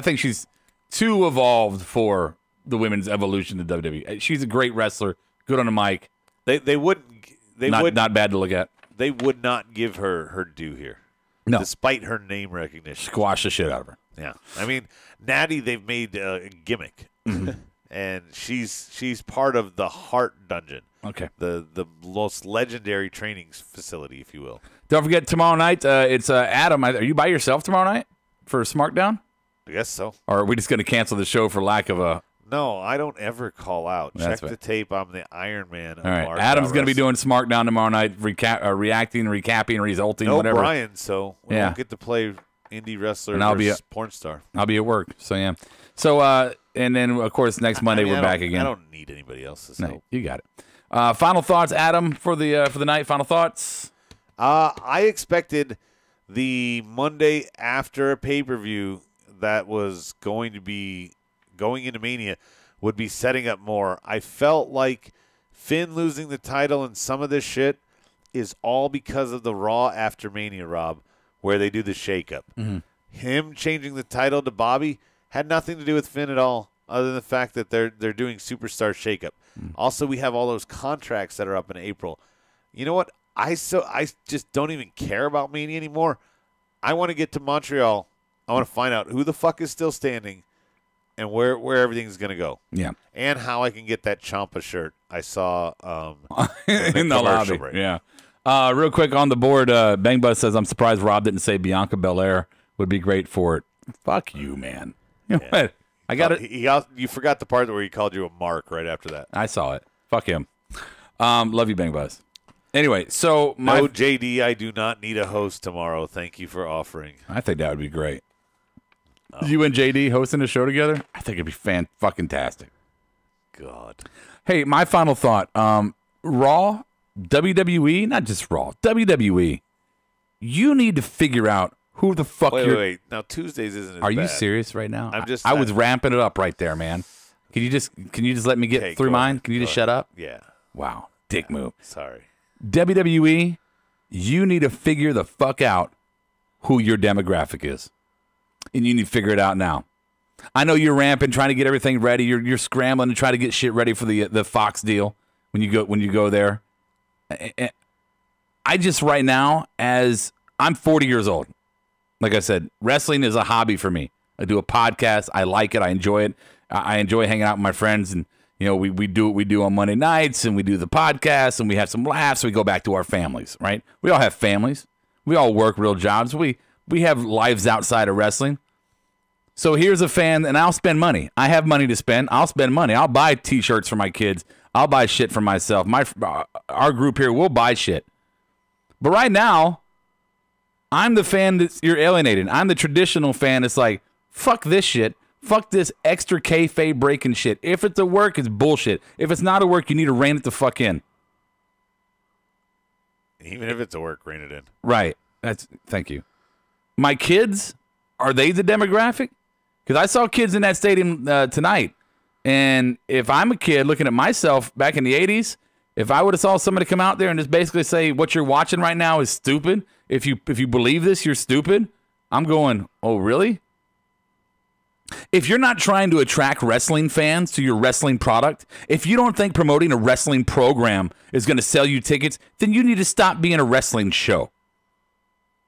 think she's too evolved for the women's evolution to WWE. She's a great wrestler, good on the mic. Not bad to look at. They would not give her due here. No. Despite her name recognition. Squash the shit out of her. Yeah. I mean, Natty, they've made a gimmick. And she's part of the Heart Dungeon. Okay. The most legendary training facility, if you will. Don't forget, tomorrow night, it's Adam. Are you by yourself tomorrow night for SmackDown? I guess so. Or are we just going to cancel the show for lack of a... No, I don't ever call out. That's Check the tape. I'm the Iron Man. All right. Adam's going to be doing SmackDown tomorrow night, reacting, recapping, resulting, whatever. No Brian, so we won't get to play indie wrestler versus porn star. I'll be at work, so yeah. So, and then, of course, next Monday we're back again. I don't need anybody else's help. You got it. Final thoughts, Adam, for the night. Final thoughts? I expected the Monday after a pay-per-view that was going into Mania would be setting up more. I felt like Finn losing the title and some of this shit is all because of the Raw after Mania, Rob, where they do the shakeup. Mm-hmm. Him changing the title to Bobby had nothing to do with Finn at all, other than the fact that they're doing Superstar shakeup. Also, we have all those contracts that are up in April. You know what? I just don't even care about Mania anymore. I want to get to Montreal. I want to find out who the fuck is still standing and where everything's going to go. Yeah. And how I can get that Ciampa shirt I saw in the lobby. Break. Yeah. Real quick on the board, Bang Buzz says, I'm surprised Rob didn't say Bianca Belair would be great for it. Fuck you, man. You know what? I got it. You forgot the part where he called you a mark right after that. I saw it. Fuck him. Love you, Bang Buzz. Anyway, so no, JD, I do not need a host tomorrow. Thank you for offering. I think that would be great. You and JD hosting a show together? I think it'd be fan-fucking-tastic. God. Hey, my final thought. Raw, WWE, not just Raw, WWE, you need to figure out who the fuck Wait. Now, Tuesdays isn't as Are you bad. serious right now? I was ramping it up right there, man. Can you just let me get through mine? Ahead. Can you just shut up? Yeah. Wow. Dick move. Sorry. WWE, you need to figure the fuck out who your demographic is. And you need to figure it out now. I know you're ramping, trying to get everything ready. You're scrambling to try to get shit ready for the Fox deal when you go there. I just right now, as I'm 40 years old, like I said, wrestling is a hobby for me. I do a podcast. I like it. I enjoy it. I enjoy hanging out with my friends, and we do what we do on Monday nights, and we do the podcast, and we have some laughs. We go back to our families, right? We all have families. We all work real jobs. We have lives outside of wrestling. So here's a fan, and I'll spend money. I have money to spend. I'll spend money. I'll buy T-shirts for my kids. I'll buy shit for myself. Our group here will buy shit. But right now, I'm the fan that you're alienating. I'm the traditional fan that's like, fuck this shit. Fuck this extra kayfabe breaking shit. If it's a work, it's bullshit. If it's not a work, you need to rein it the fuck in. Even if it's a work, rein it in. Right. Thank you. My kids, are they the demographic? Because I saw kids in that stadium tonight. And if I'm a kid looking at myself back in the 80s, If I would have saw somebody come out there and just basically say what you're watching right now is stupid, if you believe this, you're stupid, I'm going, oh, really? If you're not trying to attract wrestling fans to your wrestling product, if you don't think promoting a wrestling program is going to sell you tickets, then you need to stop being a wrestling show.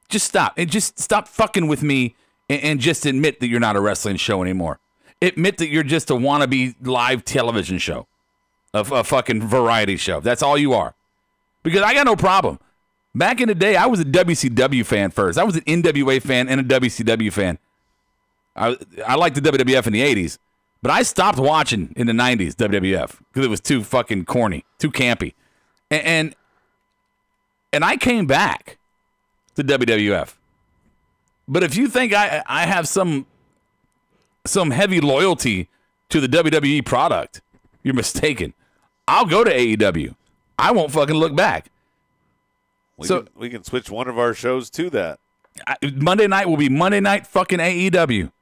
Just stop. And just stop fucking with me and just admit that you're not a wrestling show anymore. Admit that you're just a wannabe live television show, a fucking variety show. That's all you are. Because I got no problem. Back in the day, I was a WCW fan first. I was an NWA fan and a WCW fan. I liked the WWF in the 80s, but I stopped watching in the 90s WWF because it was too fucking corny, too campy. And I came back to WWF. But if you think I have some heavy loyalty to the WWE product, you're mistaken. I'll go to AEW. I won't fucking look back. We can switch one of our shows to that. Monday night will be Monday night fucking AEW.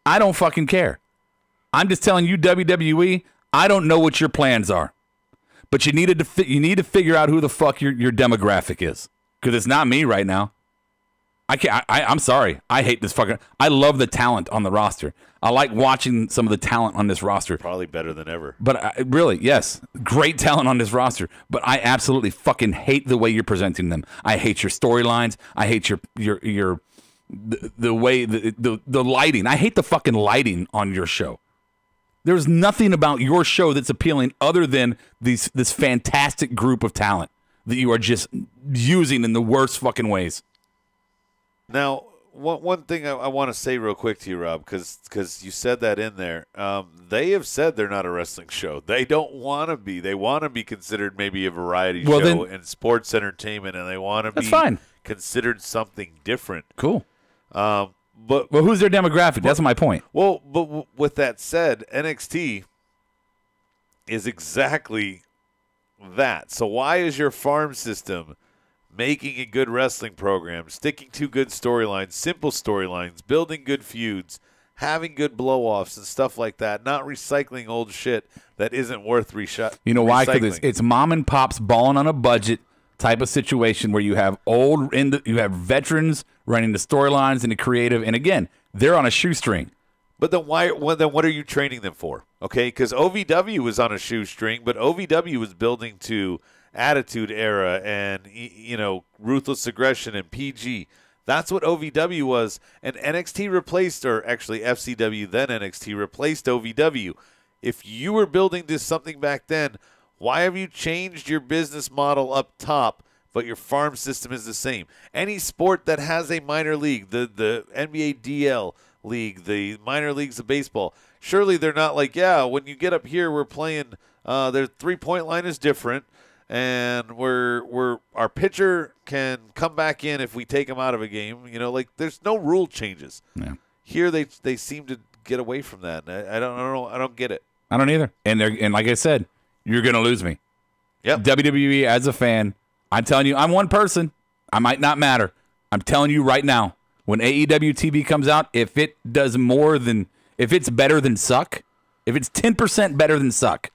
I don't fucking care. I'm just telling you, WWE, I don't know what your plans are. But you need to figure out who the fuck your demographic is. Because it's not me right now. I'm sorry. I hate this fucking... I love the talent on the roster. I like watching some of the talent on this roster. Probably better than ever. But really, yes, great talent on this roster. But I absolutely fucking hate the way you're presenting them. I hate your storylines. I hate the way the lighting. I hate the fucking lighting on your show. There's nothing about your show that's appealing other than this fantastic group of talent that you are just using in the worst fucking ways. Now, one thing I want to say real quick to you, Rob, because you said that in there. They have said they're not a wrestling show. They don't want to be. They want to be considered maybe a variety show and sports entertainment, and they want to be considered something different. Cool. But who's their demographic? That's my point. Well, but with that said, NXT is exactly that. So why is your farm system making a good wrestling program, sticking to good storylines, simple storylines, building good feuds, having good blow-offs and stuff like that, not recycling old shit that isn't worth recycling? You know why? Because it's mom and pops balling on a budget type of situation where you have you have veterans running the storylines and the creative, and again, they're on a shoestring. But then what are you training them for? Okay, because OVW was on a shoestring, but OVW was building to Attitude Era and Ruthless Aggression and PG. That's what OVW was, and NXT replaced, or actually FCW then NXT replaced OVW. If you were building this something back then, why have you changed your business model up top, but your farm system is the same? Any sport that has a minor league, the NBA DL league, the minor leagues of baseball, surely they're not like, when you get up here, we're playing, their three-point line is different, and our pitcher can come back in if we take him out of a game. There's no rule changes. Yeah. Here they seem to get away from that. I don't get it. I don't either. And like I said, you're gonna lose me. Yep. WWE as a fan, I'm telling you, I'm one person. I might not matter. I'm telling you right now, when AEW TV comes out, if it's better than suck, if it's 10% better than suck,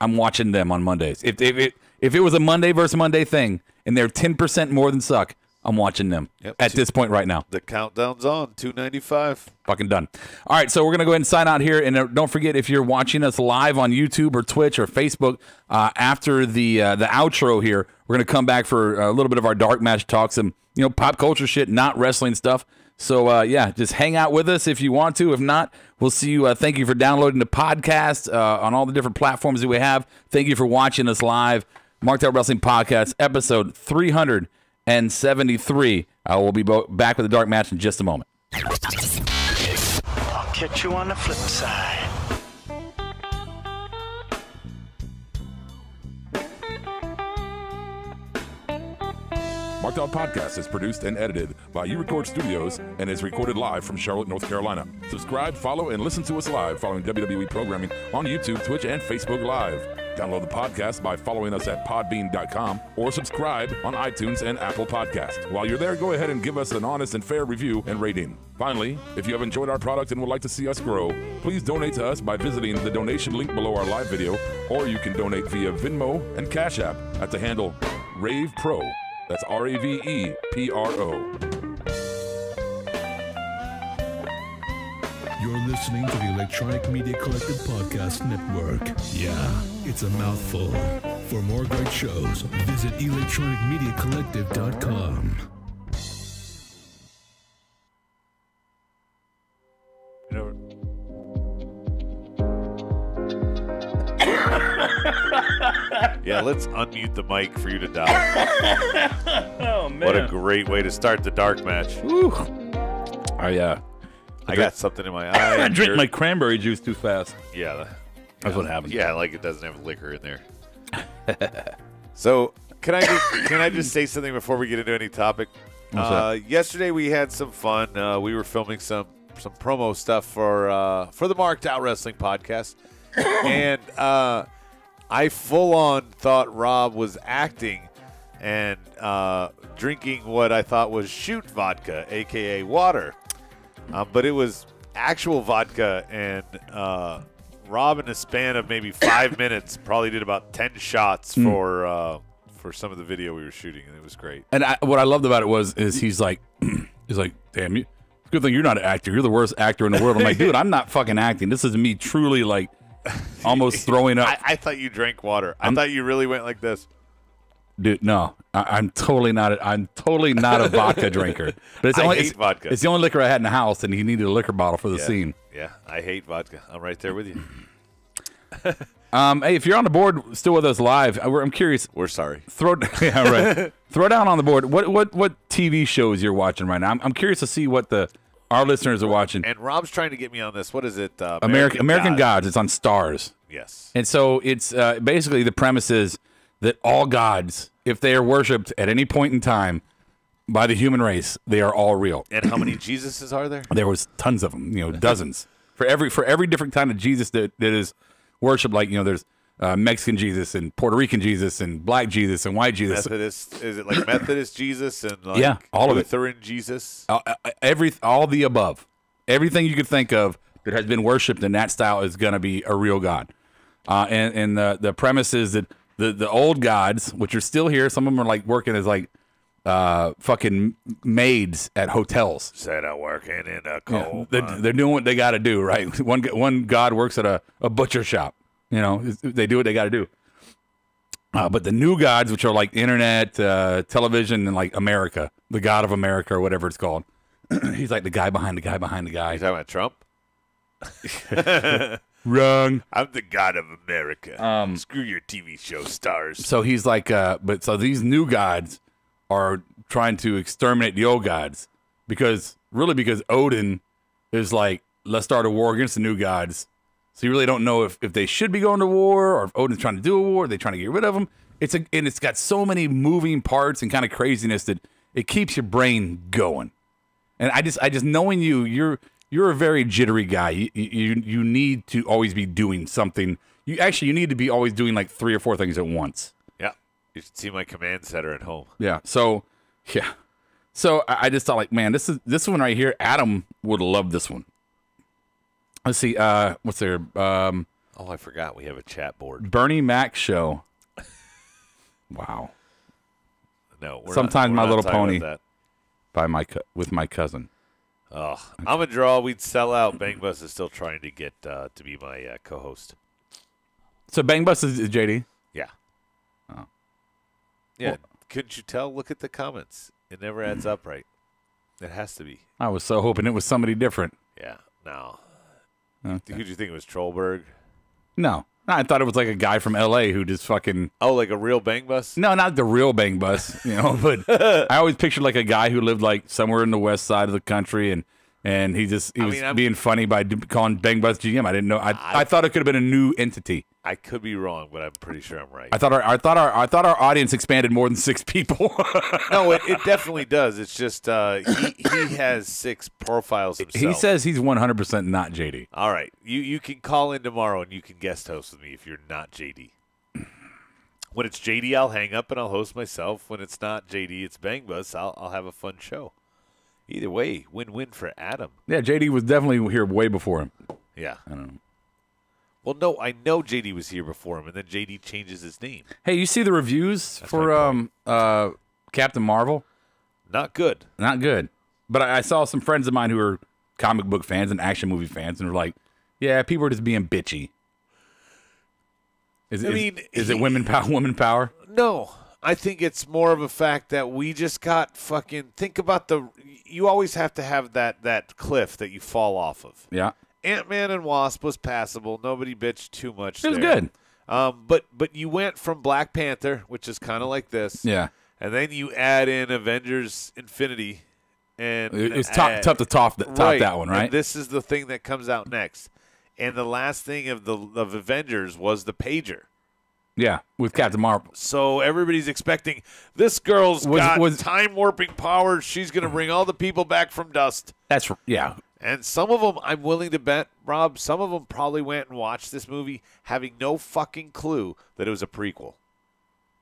I'm watching them on Mondays. If it was a Monday versus Monday thing and they're 10% more than suck, I'm watching them at this point right now. The countdown's on, 295. Fucking done. All right, so we're going to go ahead and sign out here. And don't forget, if you're watching us live on YouTube or Twitch or Facebook, after the outro here, we're going to come back for a little bit of our dark match talk, some pop culture shit, not wrestling stuff. So, just hang out with us if you want to. If not, we'll see you. Thank you for downloading the podcast on all the different platforms that we have. Thank you for watching us live. Marked Out Wrestling Podcast, episode 373. We'll be back with the dark match in just a moment. I'll catch you on the flip side. Marked Out Podcast is produced and edited by You Record Studios and is recorded live from Charlotte, North Carolina. Subscribe, follow, and listen to us live following WWE programming on YouTube, Twitch, and Facebook Live. Download the podcast by following us at podbean.com or subscribe on iTunes and Apple Podcasts. While you're there, go ahead and give us an honest and fair review and rating. Finally, if you have enjoyed our product and would like to see us grow, please donate to us by visiting the donation link below our live video, or you can donate via Venmo and Cash App at the handle Ravepro. That's RAVEPRO. You're listening to the Electronic Media Collective Podcast Network. Yeah, it's a mouthful. For more great shows, visit electronicmediacollective.com. Yeah, let's unmute the mic for you to die. Oh, man. What a great way to start the dark match. Woo. I got something in my eye. I drank my cranberry juice too fast. Yeah. That's what happened. Yeah, like it doesn't have liquor in there. So, can I just say something before we get into any topic? Yesterday we had some fun. We were filming some promo stuff for the Marked Out Wrestling podcast. And I full on thought Rob was acting and drinking what I thought was shoot vodka, aka water. But it was actual vodka, and Rob, in a span of maybe 5 minutes, probably did about 10 shots for some of the video we were shooting, and it was great. And what I loved about it is he's like, damn, you, good thing you're not an actor. You're the worst actor in the world. I'm like, dude, I'm not fucking acting. This is me truly like almost throwing up. I thought you drank water. I thought you really went like this. Dude, no, I'm totally not. I'm totally not a vodka drinker. But I hate vodka. It's the only liquor I had in the house, and he needed a liquor bottle for the scene. Yeah, I hate vodka. I'm right there with you. Hey, if you're on the board still with us live, I'm curious. We're sorry. Throw down on the board. What TV shows you're watching right now? I'm curious to see what our listeners are watching. And Rob's trying to get me on this. What is it? American Gods. It's on Stars. Yes. And so it's basically the premise is that all gods, if they are worshipped at any point in time by the human race, they are all real. And how many Jesuses are there? There was tons of them, dozens. For every different kind of Jesus that is worshipped, like, there's Mexican Jesus and Puerto Rican Jesus and black Jesus and white Jesus. Methodist, is it like Methodist Jesus and like all of it. Lutheran Jesus? All the above. Everything you could think of that has been worshipped in that style is going to be a real God. And the premise is that the old gods, which are still here, some of them are like working as like fucking maids at hotels. Said I'm working in a coal. They're doing what they got to do, right? One god works at a butcher shop. They do what they got to do. But the new gods, which are like internet, television, and like America, the God of America or whatever it's called. He's like the guy behind the guy behind the guy. You talking about Trump? Wrong. I'm the God of America. Screw your TV show stars. So he's like, so these new gods are trying to exterminate the old gods because Odin is like, let's start a war against the new gods. So you really don't know if they should be going to war or if Odin's trying to do a war. They're trying to get rid of them. And it's got so many moving parts and kind of craziness that it keeps your brain going. And I just knowing you're a very jittery guy. You need to always be doing something. You need to be always doing like 3 or 4 things at once. Yeah. You should see my command center at home. Yeah. So I just thought like, man, this one right here, Adam would love this one. Let's see. What's there? I forgot we have a chat board. Bernie Mac show. Wow. No. Sometimes My Little Pony with my cousin. Oh, I'm a draw. We'd sell out. Bang Bus is still trying to get to be my co-host. So Bang Bus is JD? Yeah. Oh. Yeah. Well, couldn't you tell? Look at the comments. It never adds up right. It has to be. I was so hoping it was somebody different. Yeah. No. Okay. Who'd you think it was? Trollberg? No. I thought it was like a guy from L.A. who just fucking... Oh, like a real Bang Bus? No, not the real Bang Bus, but I always pictured like a guy who lived like somewhere in the west side of the country, and he was being funny by calling Bang Bus GM. I didn't know. I thought it could have been a new entity. I could be wrong, but I'm pretty sure I'm right. I thought our audience expanded more than 6 people. No, it definitely does. It's just he has 6 profiles himself. He says he's 100% not JD. All right, you can call in tomorrow and you can guest host with me if you're not JD. When it's JD, I'll hang up and I'll host myself. When it's not JD, it's Bang Bus. I'll have a fun show. Either way, win-win for Adam. Yeah, JD was definitely here way before him. Yeah. I don't know. Well, no, I know JD was here before him, and then JD changes his name. Hey, you see the reviews for Captain Marvel? Not good. Not good. But I saw some friends of mine who are comic book fans and action movie fans, and they're like, yeah, people are just being bitchy. Is it women power? No. I think it's more of a fact that we just got fucking – think about you always have to have that cliff that you fall off of. Yeah. Ant-Man and Wasp was passable. Nobody bitched too much. It was there. good. But you went from Black Panther, which is kind of like this. Yeah. And then you add in Avengers Infinity. And it's tough to top that one, right? And this is the thing that comes out next. And the last thing of Avengers was the pager. Yeah, with Captain Marvel. So everybody's expecting this girl's got time warping powers. She's going to bring all the people back from dust. Yeah. And some of them, I'm willing to bet, Rob, some of them probably went and watched this movie having no fucking clue that it was a prequel.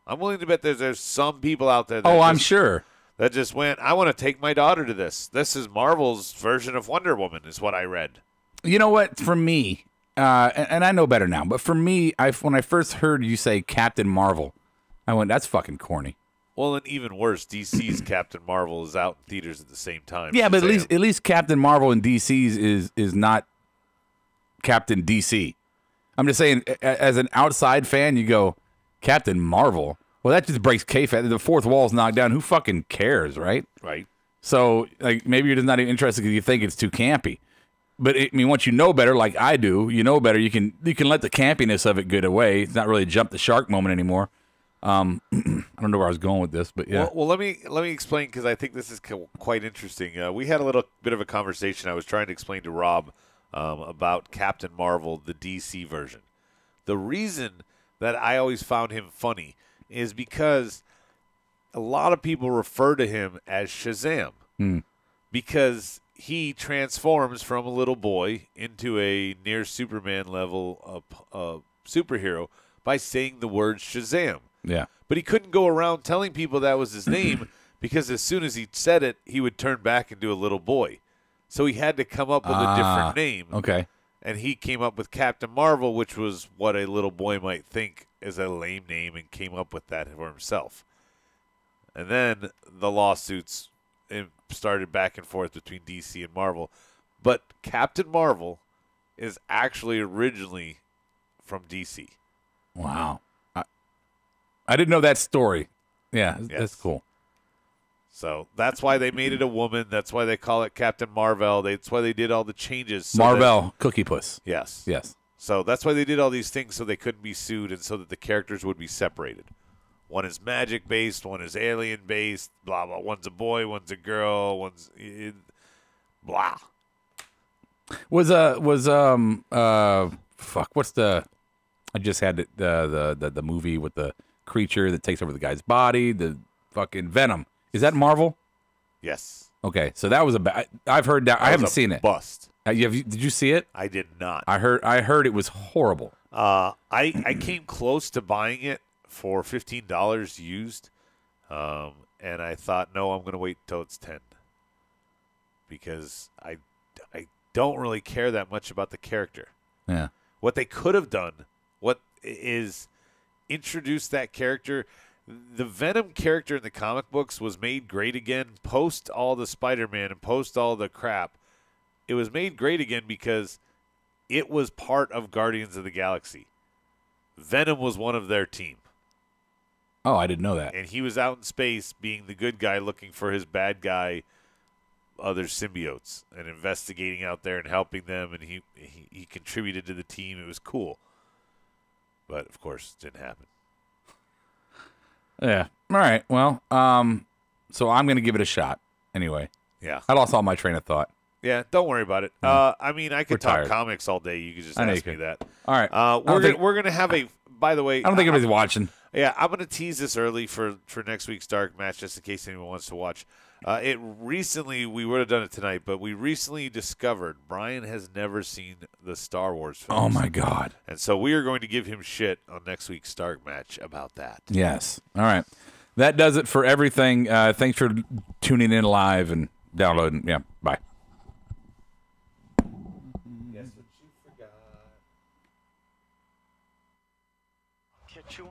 I'm willing to bet there's some people out there that I'm sure. That just went, I want to take my daughter to this. This is Marvel's version of Wonder Woman is what I read. You know what? For me, and I know better now, but for me, when I first heard you say Captain Marvel, I went, that's fucking corny. Well, and even worse, DC's Captain Marvel is out in theaters at the same time. Yeah, but at least Captain Marvel in DC's is not Captain DC. I'm just saying, as an outside fan, you go, Captain Marvel? Well, that just breaks kayfabe. The fourth wall's knocked down. Who fucking cares, right? Right. So, maybe you're just not even interested because you think it's too campy. But, once you know better, like I do, you know better, you can let the campiness of it get away. It's not really a jump the shark moment anymore. I don't know where I was going with this, but yeah. Well, let me explain because I think this is quite interesting. We had a little bit of a conversation. I was trying to explain to Rob about Captain Marvel, the DC version. The reason that I always found him funny is because a lot of people refer to him as Shazam because he transforms from a little boy into a near Superman level superhero by saying the word Shazam. Yeah. But he couldn't go around telling people that was his name because as soon as he said it, he would turn back into a little boy. So he had to come up with a different name. Okay. And he came up with Captain Marvel, which was what a little boy might think is a lame name, and came up with that for himself. And then the lawsuits started back and forth between DC and Marvel. But Captain Marvel is actually originally from DC. Wow. I didn't know that story. Yeah, that's cool. So that's why they made it a woman. That's why they call it Captain Marvel. That's why they did all the changes. So Marvel, Cookie Puss. Yes. Yes. So that's why they did all these things so they couldn't be sued and so that the characters would be separated. One is magic-based, one is alien-based, blah, blah. One's a boy, one's a girl, one's blah. Fuck, what's the – I just had the movie with the creature that takes over the guy's body, the fucking Venom. Is that Marvel? Yes. Okay, so that was I've heard that. I haven't seen it. Bust. Did you see it? I did not. I heard it was horrible. I came close to buying it for $15 used, and I thought, no, I'm going to wait until it's $10 because I don't really care that much about the character. Yeah. What they could have done, what is introduce that character. The Venom character in the comic books was made great again post all the Spider-Man and post all the crap. It was made great again because it was part of Guardians of the Galaxy. Venom was one of their team. Oh, I didn't know that. And he was out in space being the good guy looking for his bad guy other symbiotes and investigating out there and helping them, and he contributed to the team. It was cool. But, of course, it didn't happen. Yeah. All right. Well, so I'm going to give it a shot anyway. Yeah. I lost all my train of thought. Yeah, don't worry about it. I mean, I could talk tired. comics all day. You could just ask me that. All right. We're gonna have a. By the way, I don't think anybody's watching. Yeah, I'm gonna tease this early for next week's Dark Match, just in case anyone wants to watch. We would have done it tonight, but we recently discovered Brian has never seen the Star Wars films. Oh, my God. And so we are going to give him shit on next week's Stark match about that. Yes. All right. That does it for everything. Thanks for tuning in live and downloading. Yeah, bye. Guess what you forgot? Catch you on.